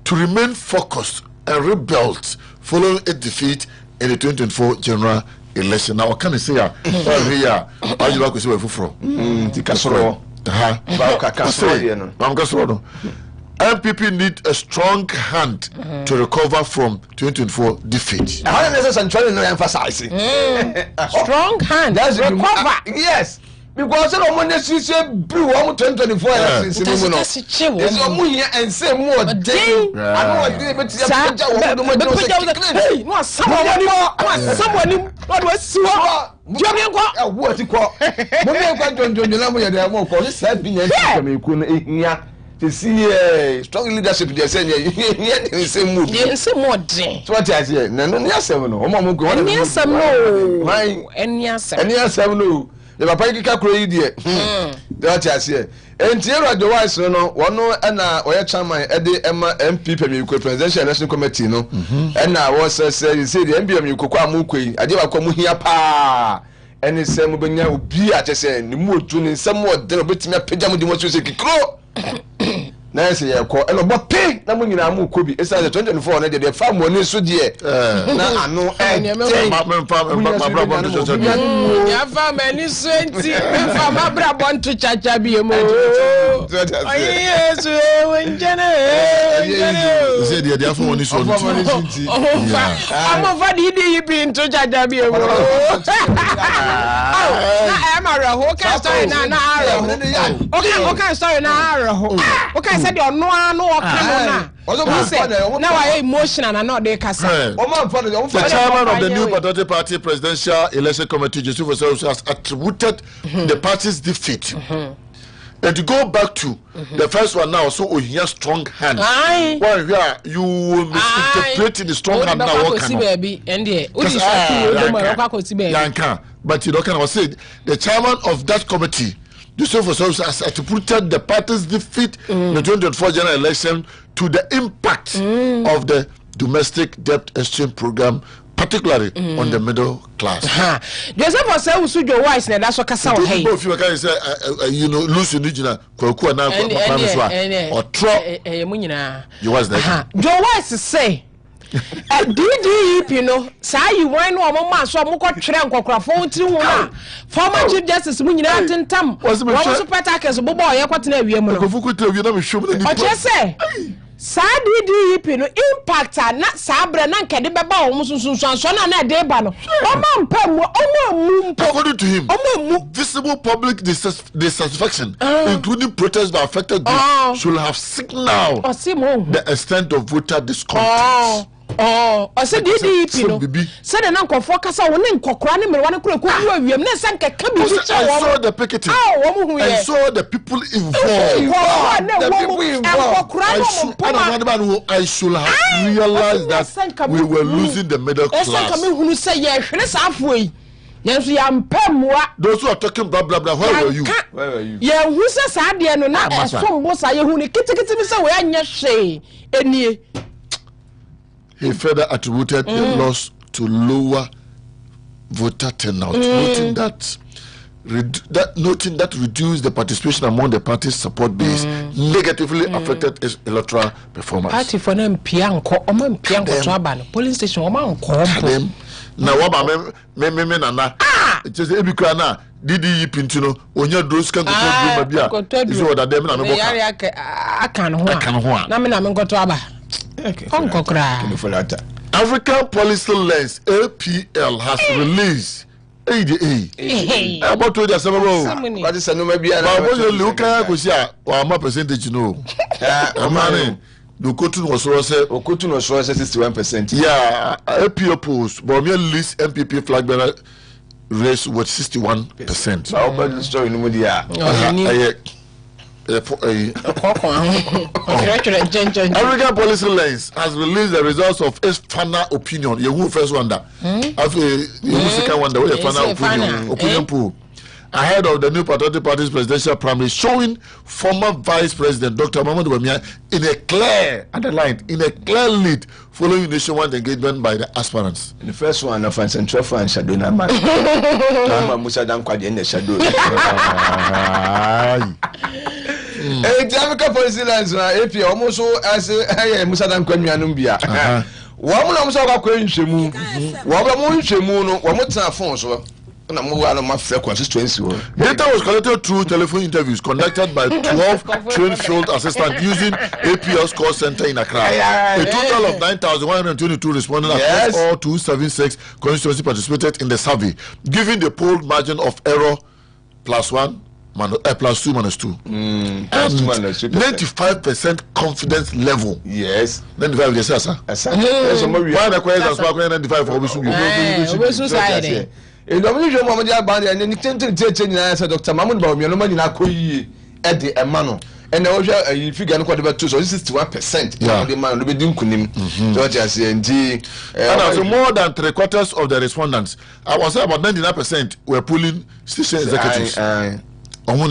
to remain focused and rebuilt following its defeat in the 2024 general election. Now, what can I say? NPP need a strong hand to recover from 2024 defeat. I don't know emphasizing. Strong hand. That's recover. Yes. Because the money say blue 2024 elections. It's a money and say more day. I know what they but someone what was so what you call to see strong leadership they say the same move. Yes, more day. So what I say? No, yes, no. Yes, no. And yes, no. The papa kika kro yi de. That I say. Entiero Joyce no, one no na oya chairman e de ema MP Pemiko Presidential Election Committee no. And na was say the MBM kokwa amukoi, ade ba kwa mu hia pa. Ene se mo benya obi a chese ni mu otu ni nsem wo de no betimi apagya mu di mo so se kikro. Na say ye ko eno bo pay na mo nyina mu kobi esa 2024 na de fa mo ni so de na ano ya fa mani so enti me fa ma bra bon to chacha bi emo oyi yesu wonjene say de fa mo ni so enti amo fa di yi to chacha bi emo na am ara ho ka story na ara ho okay story na ara ho okay said your no na why emotional and not they cast. The chairman of the new Patriotic Party Presidential Election Committee, Joseph Osewusu, has attributed the party's defeat. And to go back to the first one now, so we hear strong hand. Well, yeah, you will misinterpret the strong hand now. But you don't say the chairman of that committee, Joseph Osewusu, has attributed the party's defeat in the 2024 general election to the impact of the domestic debt exchange program, particularly on the middle class. Joseph was saying, "Usujo wise, and that's what Kasa was saying." If you can say, lose indigenous, Koku and or Trump, you was there. Joe Wise say. DDEP, you know, say you wine or mamma, so I'm going to try and cock phone to former Chief Justice Munyan and Tam was super attackers, Bobo, Yaquatina, or just say, Sad DDEP, you know, impact not Sabra, not Cadibaba, almost Susan, and Debano. According to him, visible public dissatisfaction, including protests by affected groups, should have signaled the extent of voter discontent. I said DDEP, said an uncle for Casa, one in Cochrane, one of I saw the picketing. I saw the people involved. I should have realized that we were losing the middle class. Those who are talking blah blah blah, where were you? Where were you? Yeah, who says I didn't know? Some was I who he further attributed the loss to lower voter turnout, noting that reduced the participation among the party's support base, negatively affected its electoral performance. Party for them pianco, police station, now what me nana just ebikana DDEP ntino onya drone can go do mabia is what that them na me boka akan ho na me ngoto aba African Policy Lens APL has released ADA about to the several what is a number bia na you look at go see wa ma percentage no amane the Okotun was 61%. Yeah, APL polls, but me list MPP flag bearer race was 61%. Our story no media. African Policy Lens has released the results of its final opinion. You first wonder. After you second wonder where final opinion poll. Ahead of the new Patriotic Party's presidential primary, showing former Vice President Dr. Mamadou Bawumia in a clear lead, following nationwide engagement by the aspirants. In the first one, of Central France, Shadona Musa Damkwadi in the shadow. African Policy Lens, if you almost as Musa Damkwadi Anumbia. Woman, I'm so going to move. Woman, Woman, Data was collected through telephone interviews conducted by 12 trained field assistants using APL's call center in Accra. A total of 9,122 respondents across all 276 constituencies participated in the survey, giving the poll margin of error +1 +2 -2. And 95% confidence level. Yes. 95 they say, sir. Why the question is 95 for in the usual moment, and then Dr. Mamadou Bawumia, no money na koyi at the Emano. And I was a figure quite about 61%. Yeah, the man will be doing kunim. So just and more than 3/4 of the respondents, I was say about 99% were pulling station executives. And more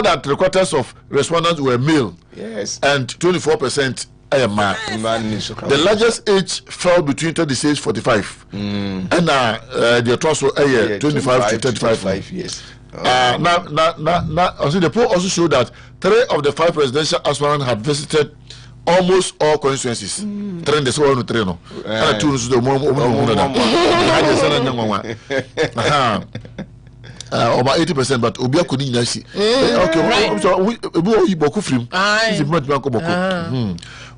than 3/4 of respondents were male. Yes, and 24%. The largest age fell between 36 to 45, and the trust was 25 to 35 years. The poll also showed that 3 of the 5 presidential aspirants had visited almost all constituencies. About 80%, but Obia couldn't see.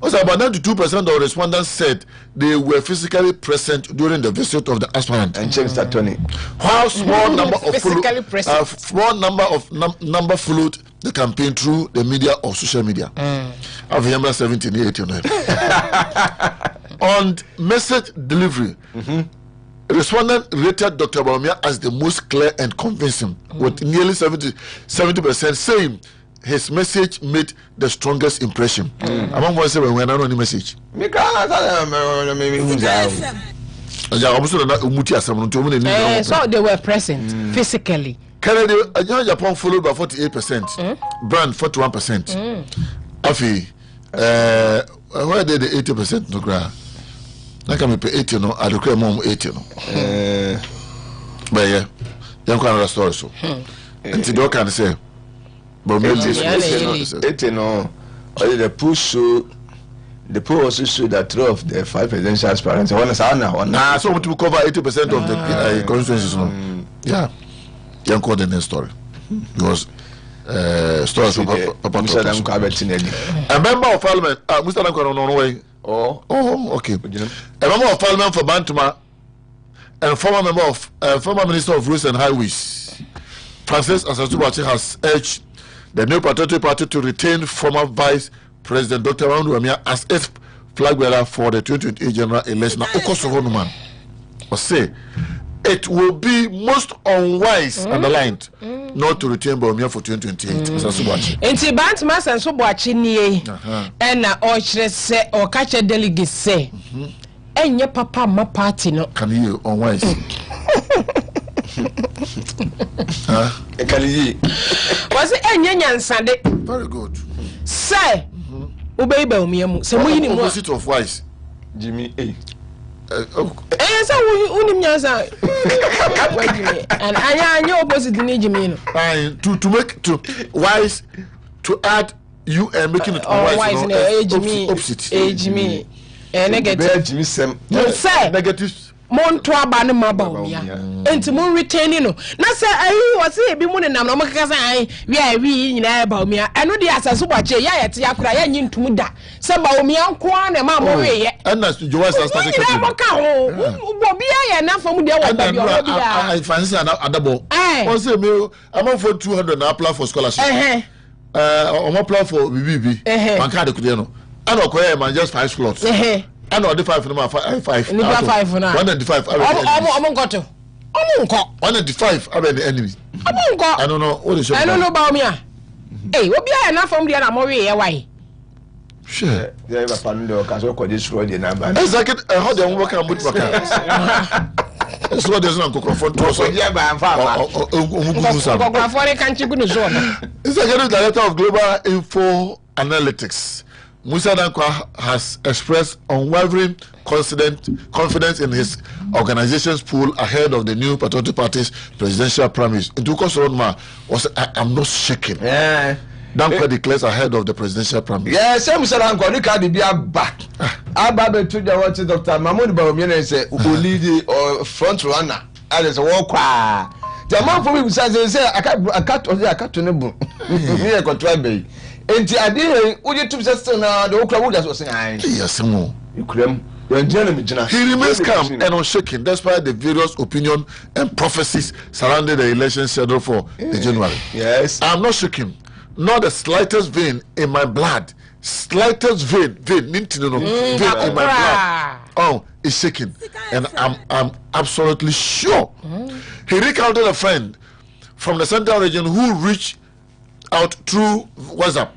Also, about 92% of respondents said they were physically present during the visit of the aspirant. And James Tony. While small number of number followed the campaign through the media or social media. Of November 17, 18. On message delivery. Respondent rated Dr. Bawumia as the most clear and convincing, with nearly 70% saying his message made the strongest impression. Among one say when I know the message. So they were present physically. Canada, Japan followed by 48%, Brand 41%. Afi, where did the 80% no grant? I can pay 80 no, I declare mom 80 no. But yeah, you can't restore so. And Tido can say, but maybe 80 no, or the push so. The poll also showed that 3 of the 5 presidential aspirants. One is now. So to cover 80% of the constituencies. No? Yeah. You call the next story. Because stories from Papa. A member of Parliament, Mr. Danko, no way. Oh, okay. A member of Parliament for Bantama and former Minister of Roads and Highways, Francis Asasubachi, has urged the new Patriotic Party to retain former Vice President Dr. Ramia as its flag bearer for the 2028 general election. Man, or say it will be most unwise underlined not to retain Bawumia for 2028. Enti Bantama and Subachi nie and Ochre say or catch a delegate say and your papa my party no can you unwise. Can you was it any Sunday? Very good. Say Obey Bawumia, so we need opposite of wise. Jimmy so unim nyansa and I know opposite in Jimmy to make to wise to add you and making it wise in opposite Jimmy negative Jimmy Sam negatives Monto abane Bawumia enti mon retain no na say ayi wo say bi mu ne nam no makaka say wi nyina Bawumia eno de asaso bache ya yete yakura ya nyi ntum da say Bawumia nko na ma mo we ye and na Jowa start to ya boka ho bobia ya na fam de wo bobia I fancy adabo o say me am for 200 na apply for scholarship o apply for BBB man card ku de no and okoye man just 5 slots and all the 5 no 5 ni 5 na 195 omongoto omonko 195 are the enemy omonko I don't know what is I don't know Bawumia obia na fam de na mo we ye why sure they have found the case ko this road the number exactly how they work and put back so there's no confront to so yeah ba amfa Executive Director of Global Info Analytics Musa Dankwa has expressed unwavering confidence in his organization's pool ahead of the new Patriotic Party's presidential primaries. Into Kosoroma was I'm not shaking. Yeah. Dankwa declares ahead of the presidential primaries. Yeah, same Musa Dankwa look at the be back. Aba to the what Dr. Mahmoud Bawumia say who lead the front runner. And it's a walk. The man for me say I can't no. Me control me. Enti ade uje tube still na the okra wood as was saying yes mo ikrem he remains calm and unshaken despite the various opinion and prophecies surrounding the election schedule for the January. Yes, I'm not shaken, not the slightest vein in my blood, vein in my blood is shaking, and I'm absolutely sure. He recounted a friend from the central region who reached out through WhatsApp,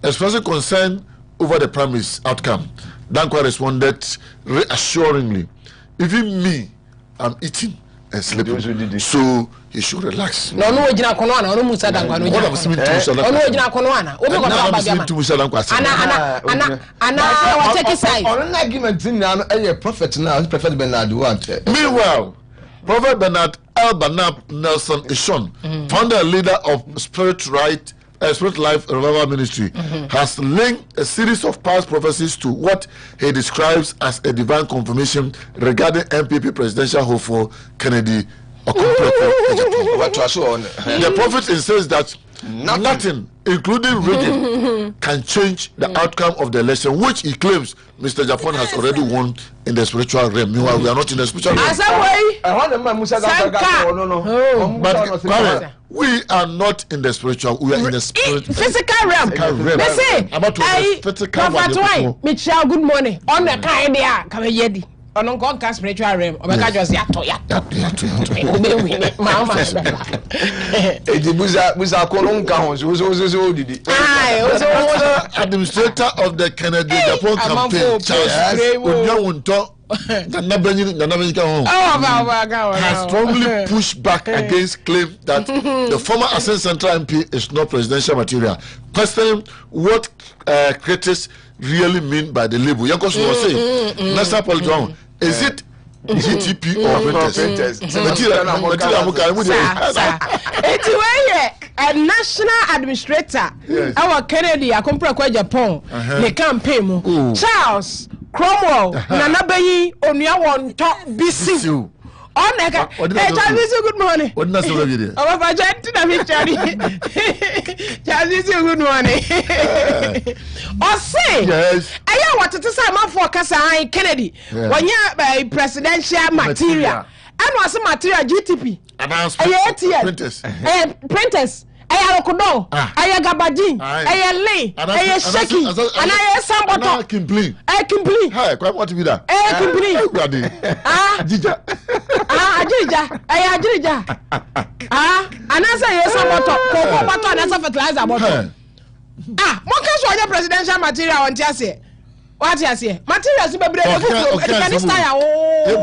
expressing concern over the primaries outcome. Dankwa responded reassuringly, even me, I'm eating and sleeping, so he should relax. No, ejina kono na no Musa Dankwa no ejina. Ono ejina kono na. Obi kono ba gama. Ana wa take side. On argument na no prophet na Prophet Bernard want. Meanwhile, Prophet Bernard Nelson Ishon, founder and leader of Spirit Life Revival Ministry, has linked a series of past prophecies to what he describes as a divine confirmation regarding MPP presidential hopeful Kennedy The prophet insists that nothing, including rigging, can change the outcome of the election, which he claims Mr. Japan has already won in the spiritual realm. Meanwhile, we are not in the spiritual realm. But we are not in the spiritual. We are in the physical realm. They say, Michelle, good morning. On the kind there, come here. On the spiritual realm, Omega just yato. Administrator of the Kennedy Japan campaign, Charles has strongly pushed back against claim that the former Assistant Central MP is not presidential material, questioning what critics really mean by the label? Because we say national politics. Is it GTP or printers? It's where a national administrator, our Kennedy, a compra Japan, the campaign, Charles Cromwell, Nanabayi, Onya one top BC. Oh, nigga, good morning. What does it mean? Oh, if I jet to the Charlie, good morning. Or say, yes, I want to say my focus on Kennedy when you're by presidential material. And what's the material GTP? Printers. I Okodo, I Gabadin, I Lay, I Shaki, and I Sambato. Kimpli. Hi, quite what to be that. Kimpli. Jija. Jija. I Jija. And as I Sambato, Coco, and as a fertilizer bottle. What can show presidential material on Tiasse? What you say? Materials be break can style. What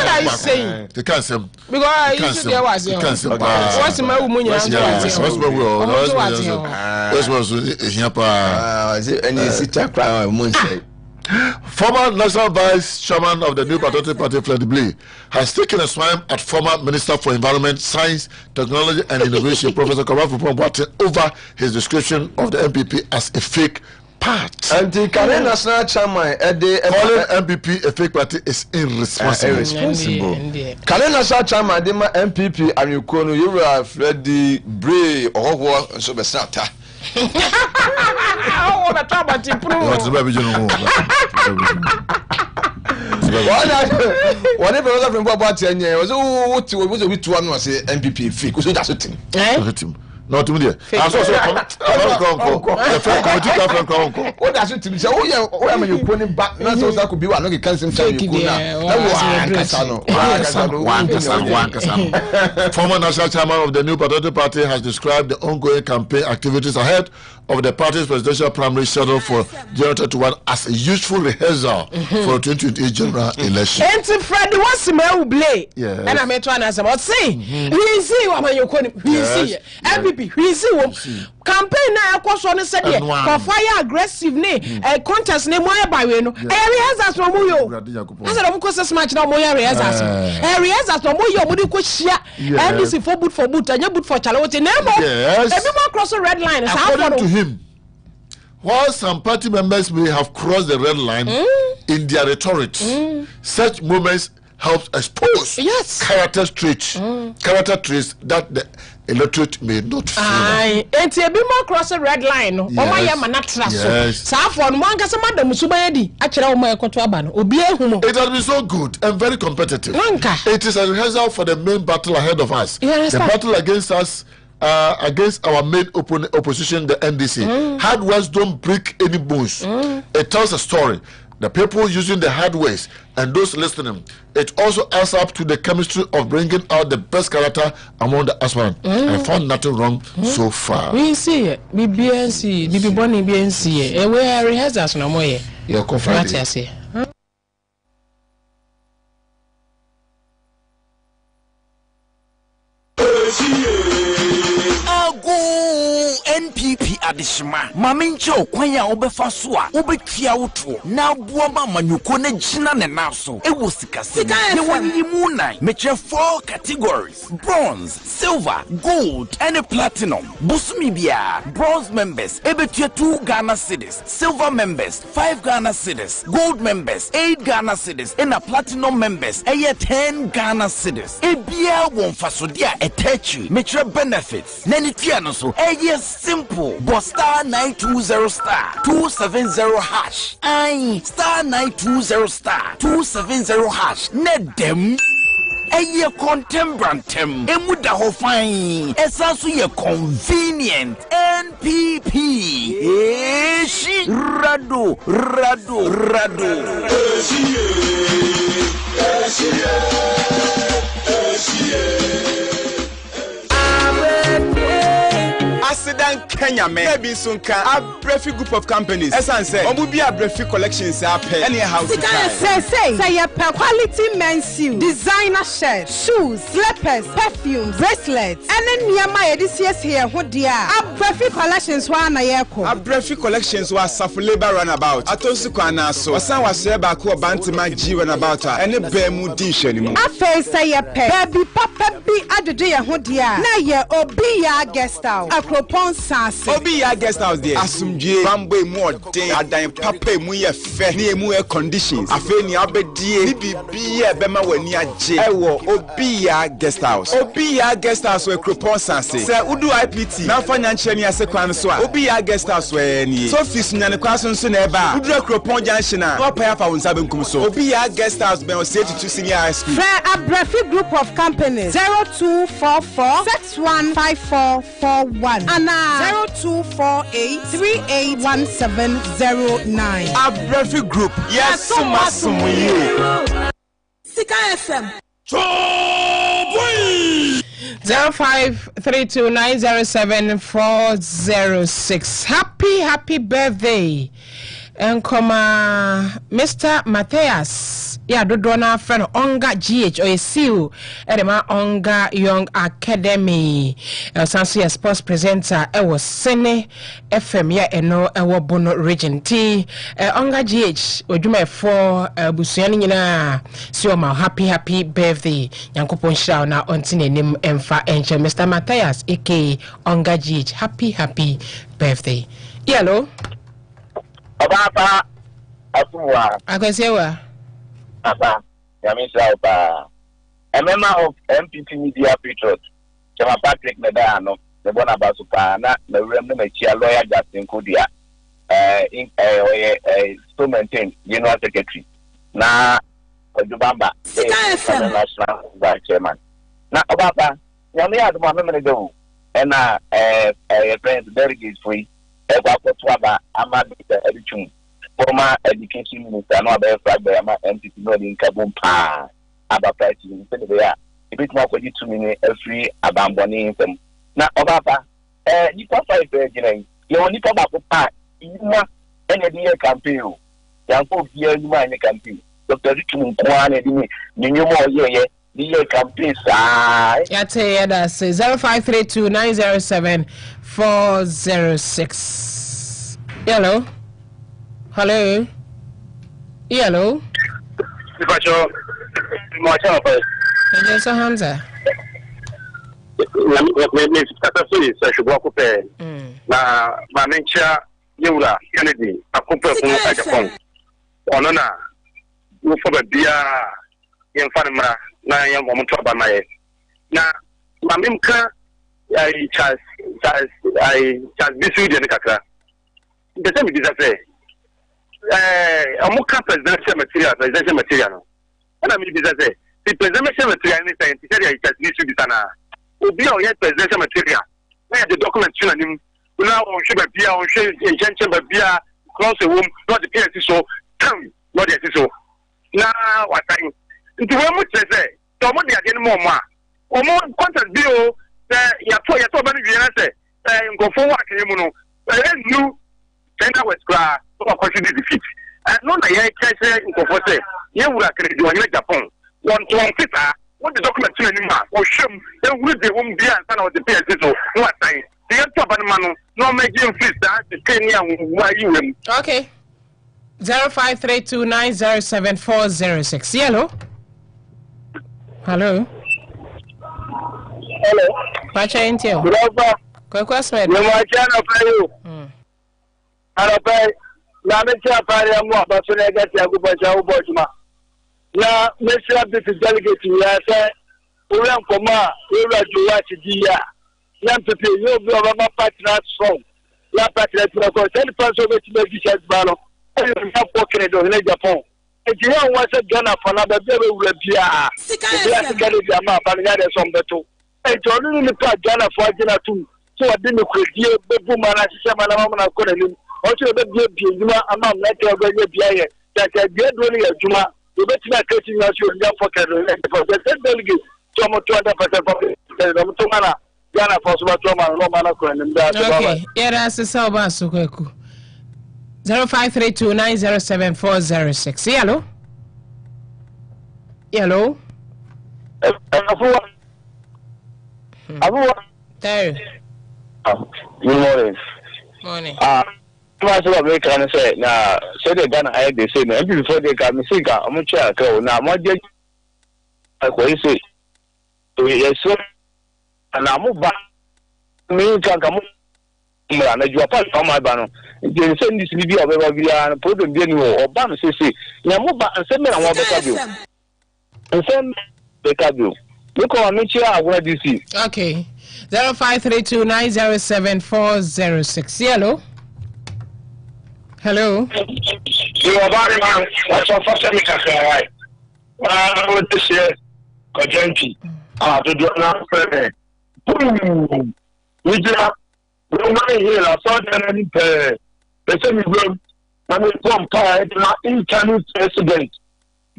are you saying? The cancer. Because you should was what's my woman? Former National Vice Chairman of the New Patriotic Party, Freddy, has taken a swipe at former Minister for Environment, Science, Technology and Innovation, Professor Kawafu Pompwate, over his description of the MPP as a fake part. And the current national chairman calling MPP a fake party is irresponsible. Current national chairman the MPP and you kono you are Freddy Bray or so besata. Oh, the trouble to prove. Whatever other from Bob Watson was what was a bit to one was MPP fake. So that's it. No, to me, I saw what does it mean? Oh, yeah, where am you putting back? Not so that could be one of the cancer. Former National Chairman of the New Patriotic Party has described the ongoing campaign activities ahead of the party's presidential primary schedule for January 21 as a useful rehearsal for 2028 general election. And Fred was smell blade. Yes. And I met one as about saying, we see what you call it. We see MPP. We see what campaign now. Of on said for fire aggressive name. Contest name why by we no. Areas as no more. I said of course match no more areas as. Areas as no more. You would go share. MDC for boot and you boot for Charlotte. Yes. Everyone cross a red line. According to him, while some party members may have crossed the red line in their rhetoric, such moments help expose character traits that the electorate may not feel. And to be more cross a red line. Oh my manatra so. Safon one case madam subayedi achira o ekotoaba obi ehumo. It has been so good and very competitive. It is a rehearsal for the main battle ahead of us. The battle against us. Against our main opposition, the NDC. Hard words don't break any bones. It tells a story. The people using the hard ways and those listening. It also adds up to the chemistry of bringing out the best character among the aspirants. I found nothing wrong so far. We see it. We BNC. We be born in BNC. And we are rehearsals no more. You're confident. NPP adishima mamincho kwanya obefa so a obetua woto na buoma manyuko na gina ne naso ewo sikase ne wani mu nan meche 4 categories: bronze, silver, gold and platinum. Busumi bia bronze members ebetua 2 Ghana cedis, silver members 5 Ghana cedis, gold members 8 Ghana cedis and platinum members 10 Ghana cedis. Ebia won fasode a etechi meche benefits nani tua no so simple. But star 920 star 270 hash. Aye, star 920 star 270 hash. Net them. Eye contembrantem. Emuda ho fine. Esansu ye convenient. NPP. Eshi rado. Accident Penyame. Maybe soon can a brefi group of companies. As I say, Omu be a brefi collections are pay any house. Say your quality men's shoes, designer shirts, shoes, slippers, perfumes, bracelets, and then Yama this year's here. What dear? A brefi collections one a year. A brefi collections was suffer labor runabout. Atosuko anaso. Osan was seba ko bantima G runabout and a bemu dish anymore. A face say a baby papa be at the day. What dear? Na ye obiya guest house. A cropon sans. Obiya guest house there. Asumje bambo more day. Adan papa mu ye fe ni emu e conditions. Afe ni abedie ni bibi e bema wani aje. Ewo Obiya guest house. Obiya guest house we cropon sans. Se udu IPT na fanya nche ni ase kwan so a. Obiya guest house we ni. So fees nyane kwa so na eba. Udu cropon junction na. No pay for unsa benkum so. Obiya guest house ben o say to senior high school. Fair a brefi group of companies 0244 615441 and 0248381709. A brefi group. Yes, so Sika FM. 0532907406. Happy birthday. And Mr. Matthias. Yeah, do na friend Onga GH or seal Edema Onga Young Academy. Sansi sports presenter was Sene FM ya eno ewo bono region T Onga GH ojume for busuani nyina so ma happy birthday yankopon show na ontine nim emfa enche Mr. Matthias aka Onga GH happy birthday. Hello Papa Atuwa Akwesewa Papa Yamisha Oba a member of MPP Media Patriot Chama Patrick Medano the bona basupa na the remnant mechia lawyer Justin Kudia still maintain general secretary na Odubamba national vice chairman na Obapa Yami Aduma member do and friends delegates free Ekwakotwaba Amadi Edichum former education minister no abẹ flag by ama MPP no in Kabumpa aba price in there a bit more for 2 minutes every abamboni them na obapa nipa 5 gina you nipa ba pa ina ene dey campaign yanko bia ina ene campaign Dr. Richmond kwa na di ni nyomo ye the campaign sai yate that say 0532907406. Hello. Hello. Hello. Ipacho mwacha pa. Nje so Hamza. Me kata sui sa shubwa kupe. Na mamencha yura Kennedy akupe fun Japan. Onona ufo ba bia yemfa mra na yem omuto ba maye. Na mamimka ai Charles bisu je ne kakra. Ndese mi disafe amuka presidential material no ana mi bisa say the presidential material ni scientific ya bisu bisana obi o ye presidential material na the document tuna nim una o hwe ba bia o hwe enchen ba bia cross a room not the PS so come not the so na watan nti we mu say to mo dia de mo a o mo contract bi o ya to ba ni wi na say nkofo wa kan mu no new China West Kra so consider defeat. No na ye kese nkofo say ye wura credit on Japan. One to one fitter what the document to anima o sham e wuri de hom bia ansa na o de PS so no asan. The to ban no make him fit that the Kenya wa yiwem. Okay. 0532907406. Hello. Pacha intio. Kwa smed. No ma chana pa you. Arapai na mecha pare amu abaso na gati agubacha ubojuma na mecha bit delegate ya say ura nkoma ura juwa tidia ya mpepe yo bi obama partner strong ya partner to ko tell person we ti be chess balo e na pokere do na Japan e ti ya won say Ghana for na be ura bia ya gale bia ma ba na de sombeto e jonu ni pa Ghana for Ghana tu so ade me kredie bebu mana sise mana na ko na nim also the bia juma ama na ke ogaye bia ye that bia do ni juma you bet na kati na so ya for for the delegate to mo 200% for the to mana Yana for so much no man ko nim da. Okay. Yeah, that's the so ba so kwaku. 0532907406. Hello. Hello. There. Good morning. Morning. Mas o me kan say na say the Ghana I dey say na before they can music am try ka na mo je ko say to yes na mo ba me kan ka mo mra na ju apa fa ma ba no je say this bi o be ba bi an problem bi ni o ba no say na mo ba say me na mo be ka bi o say be ka bi o ko am try agora DC. Okay. 0532907406. Hello. Hello. You are very man. What's your first time right? I want to say, Kojenti. To do not pay. Boom. We do not. No money here. I saw them any pay. They say we go. I mean, come tired. Now, internet president,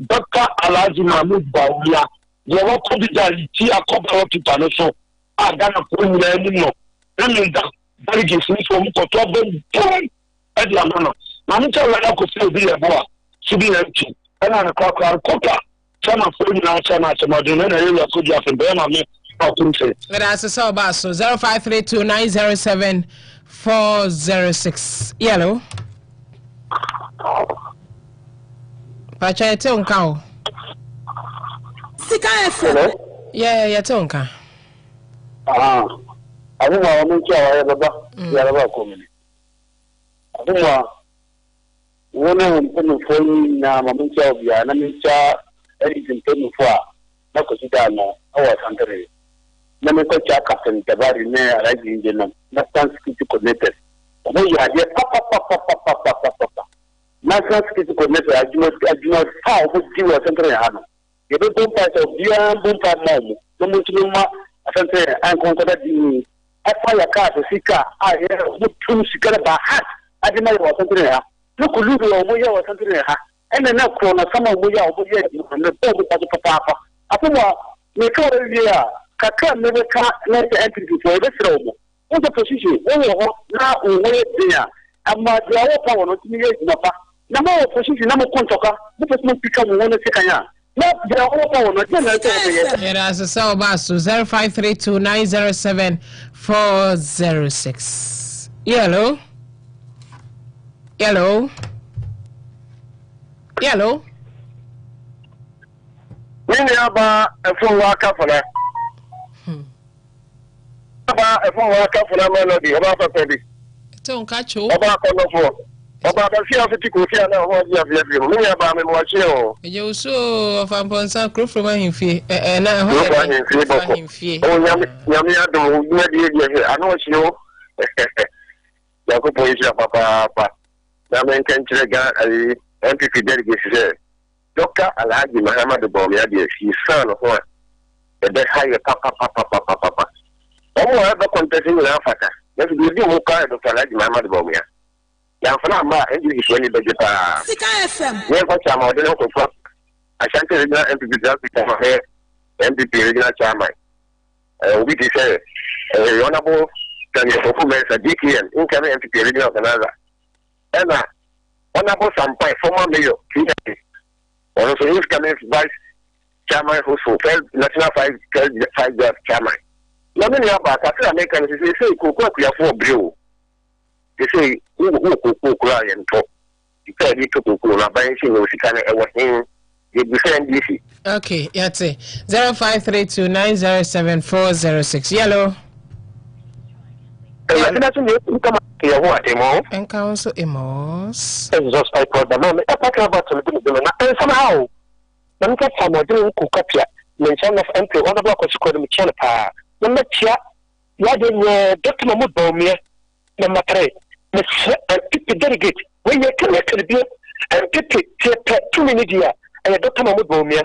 Dr. Alhaji Mahmoud Bawumia. They want to be the Tia Cobra people. So, I got a problem anymore. That means that delegates need to move to them. Edi amano na mcha wala ko fi obi ebo to be empty and na ko chama for you na chama do na you ko dia fe be na me akun say that's so about so 0532907406. Yellow pacha ete onka o sika efe yeah te onka abu ma mo ncha wa ya baba ko mi Abuma wona nko foni na mamuncha obia na mincha editing temu fwa na ko sida no awa santere na me ko cha captain tabari ne araji injena na security coordinator obo ya je papa na security coordinator ajuma fa obo diwa santere hano yebe bompa so bia bompa mamu no mutuma santere an konkoda di afa ya ka so sika a ye mutum sika ba hat adima wa santere ha nuku lulu wa moya wa santere ha ene na ko na sama moya wa moya di na to papa apoma me ka ya kaka me ka na entity for the throw what the position wo na o we dia amma dia wo pa wono timi ye na pa na mo position na mo kontoka mo position pika mo wono sekanya na dia wo pa wono dia na to ye era so ba so 0532907406. Hello. Mini aba efun wa kafuna. Aba efun wa kafuna melody aba fa pedi. To nka cho. Aba ko no fo. Aba ba fi afiti ko fi ana ho dia fi afi. Mini aba me mo chi o. Je uso of amponsa krofro ma himfie. Na ho himfie. O nyame adom na die ano chi o. Ya ko poisi papa. Na men kan chirega ai MPP delegate Dr. Alhaji Muhammad Bawumia de he son of one the high papa. Omo ebe contesting na Africa. Let's do the car Dr. Alhaji Muhammad Bawumia. Ya fana ma enji is when budget pa. Sika FM. We ko chama de ko fa. Ashanti regional MPP deputy for here MPP regional chairman. We dey say honorable Daniel Ofumensa DKN incoming MPP regional organizer. Ena honorable Sampai former mayor also he's coming vice chairman who's for national five chairman. Nothing about that American say Coco for Brew. They say who cry and talk. You can't need to go na buying was kind of everything you defend DC. Okay, that's it. 0532907406. Yellow. And council emos. Just I called the moment. I talk about and somehow. When get some more doing cookapia, mention of empty on the block of school in Chanapa. Number Chia, Yadin, Dr. Mahmoud Bawumia, number 3. Miss delegate, when you can make it and get it 2 minutes here, and Dr. Mahmoud Bawumia.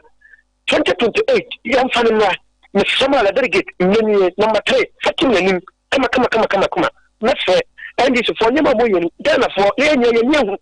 2028, young family, Miss Samala delegate, number 3, fucking come. Let's say, and it's for Yama Moyan, Ghana for and Yaman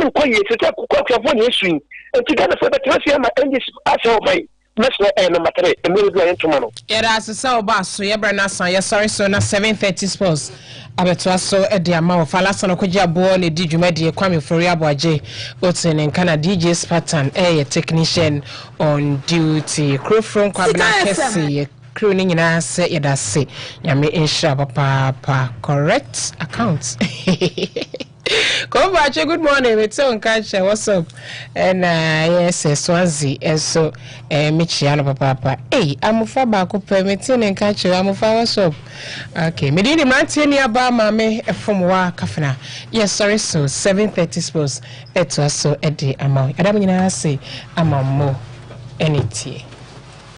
and Koye to take Cook one swing, and to Ghana for the Tracia and this as all by mɛsɛ number 3 emiri bi ayɛ ntoma no yɛda ase sɛ woba so yɛbrɛ no asan yɛsɔre so na 7:30 sports abɛtoa so de ama wo fa lasa no kɔgye aboɔ ne di dwumadie kwame fori aboagye wote ne nka na DJ Spartan ɛyɛ technician on duty krofro nkwabena kɛse crew ni nyina sɛ yɛda se nyame nhyira papa correct account Kovache, good morning. It's on catch. What's up? And yes, Swansea. And so, Michiano Papa. Hey, I'm a faba ko permitting and catch you. I'm a faba shop. Okay, Medini Martini Abama me from Wa Kafana. Yes, sorry, so 7:30 sports. It was so Eddie Amount. I don't mean I say I'm a more anything.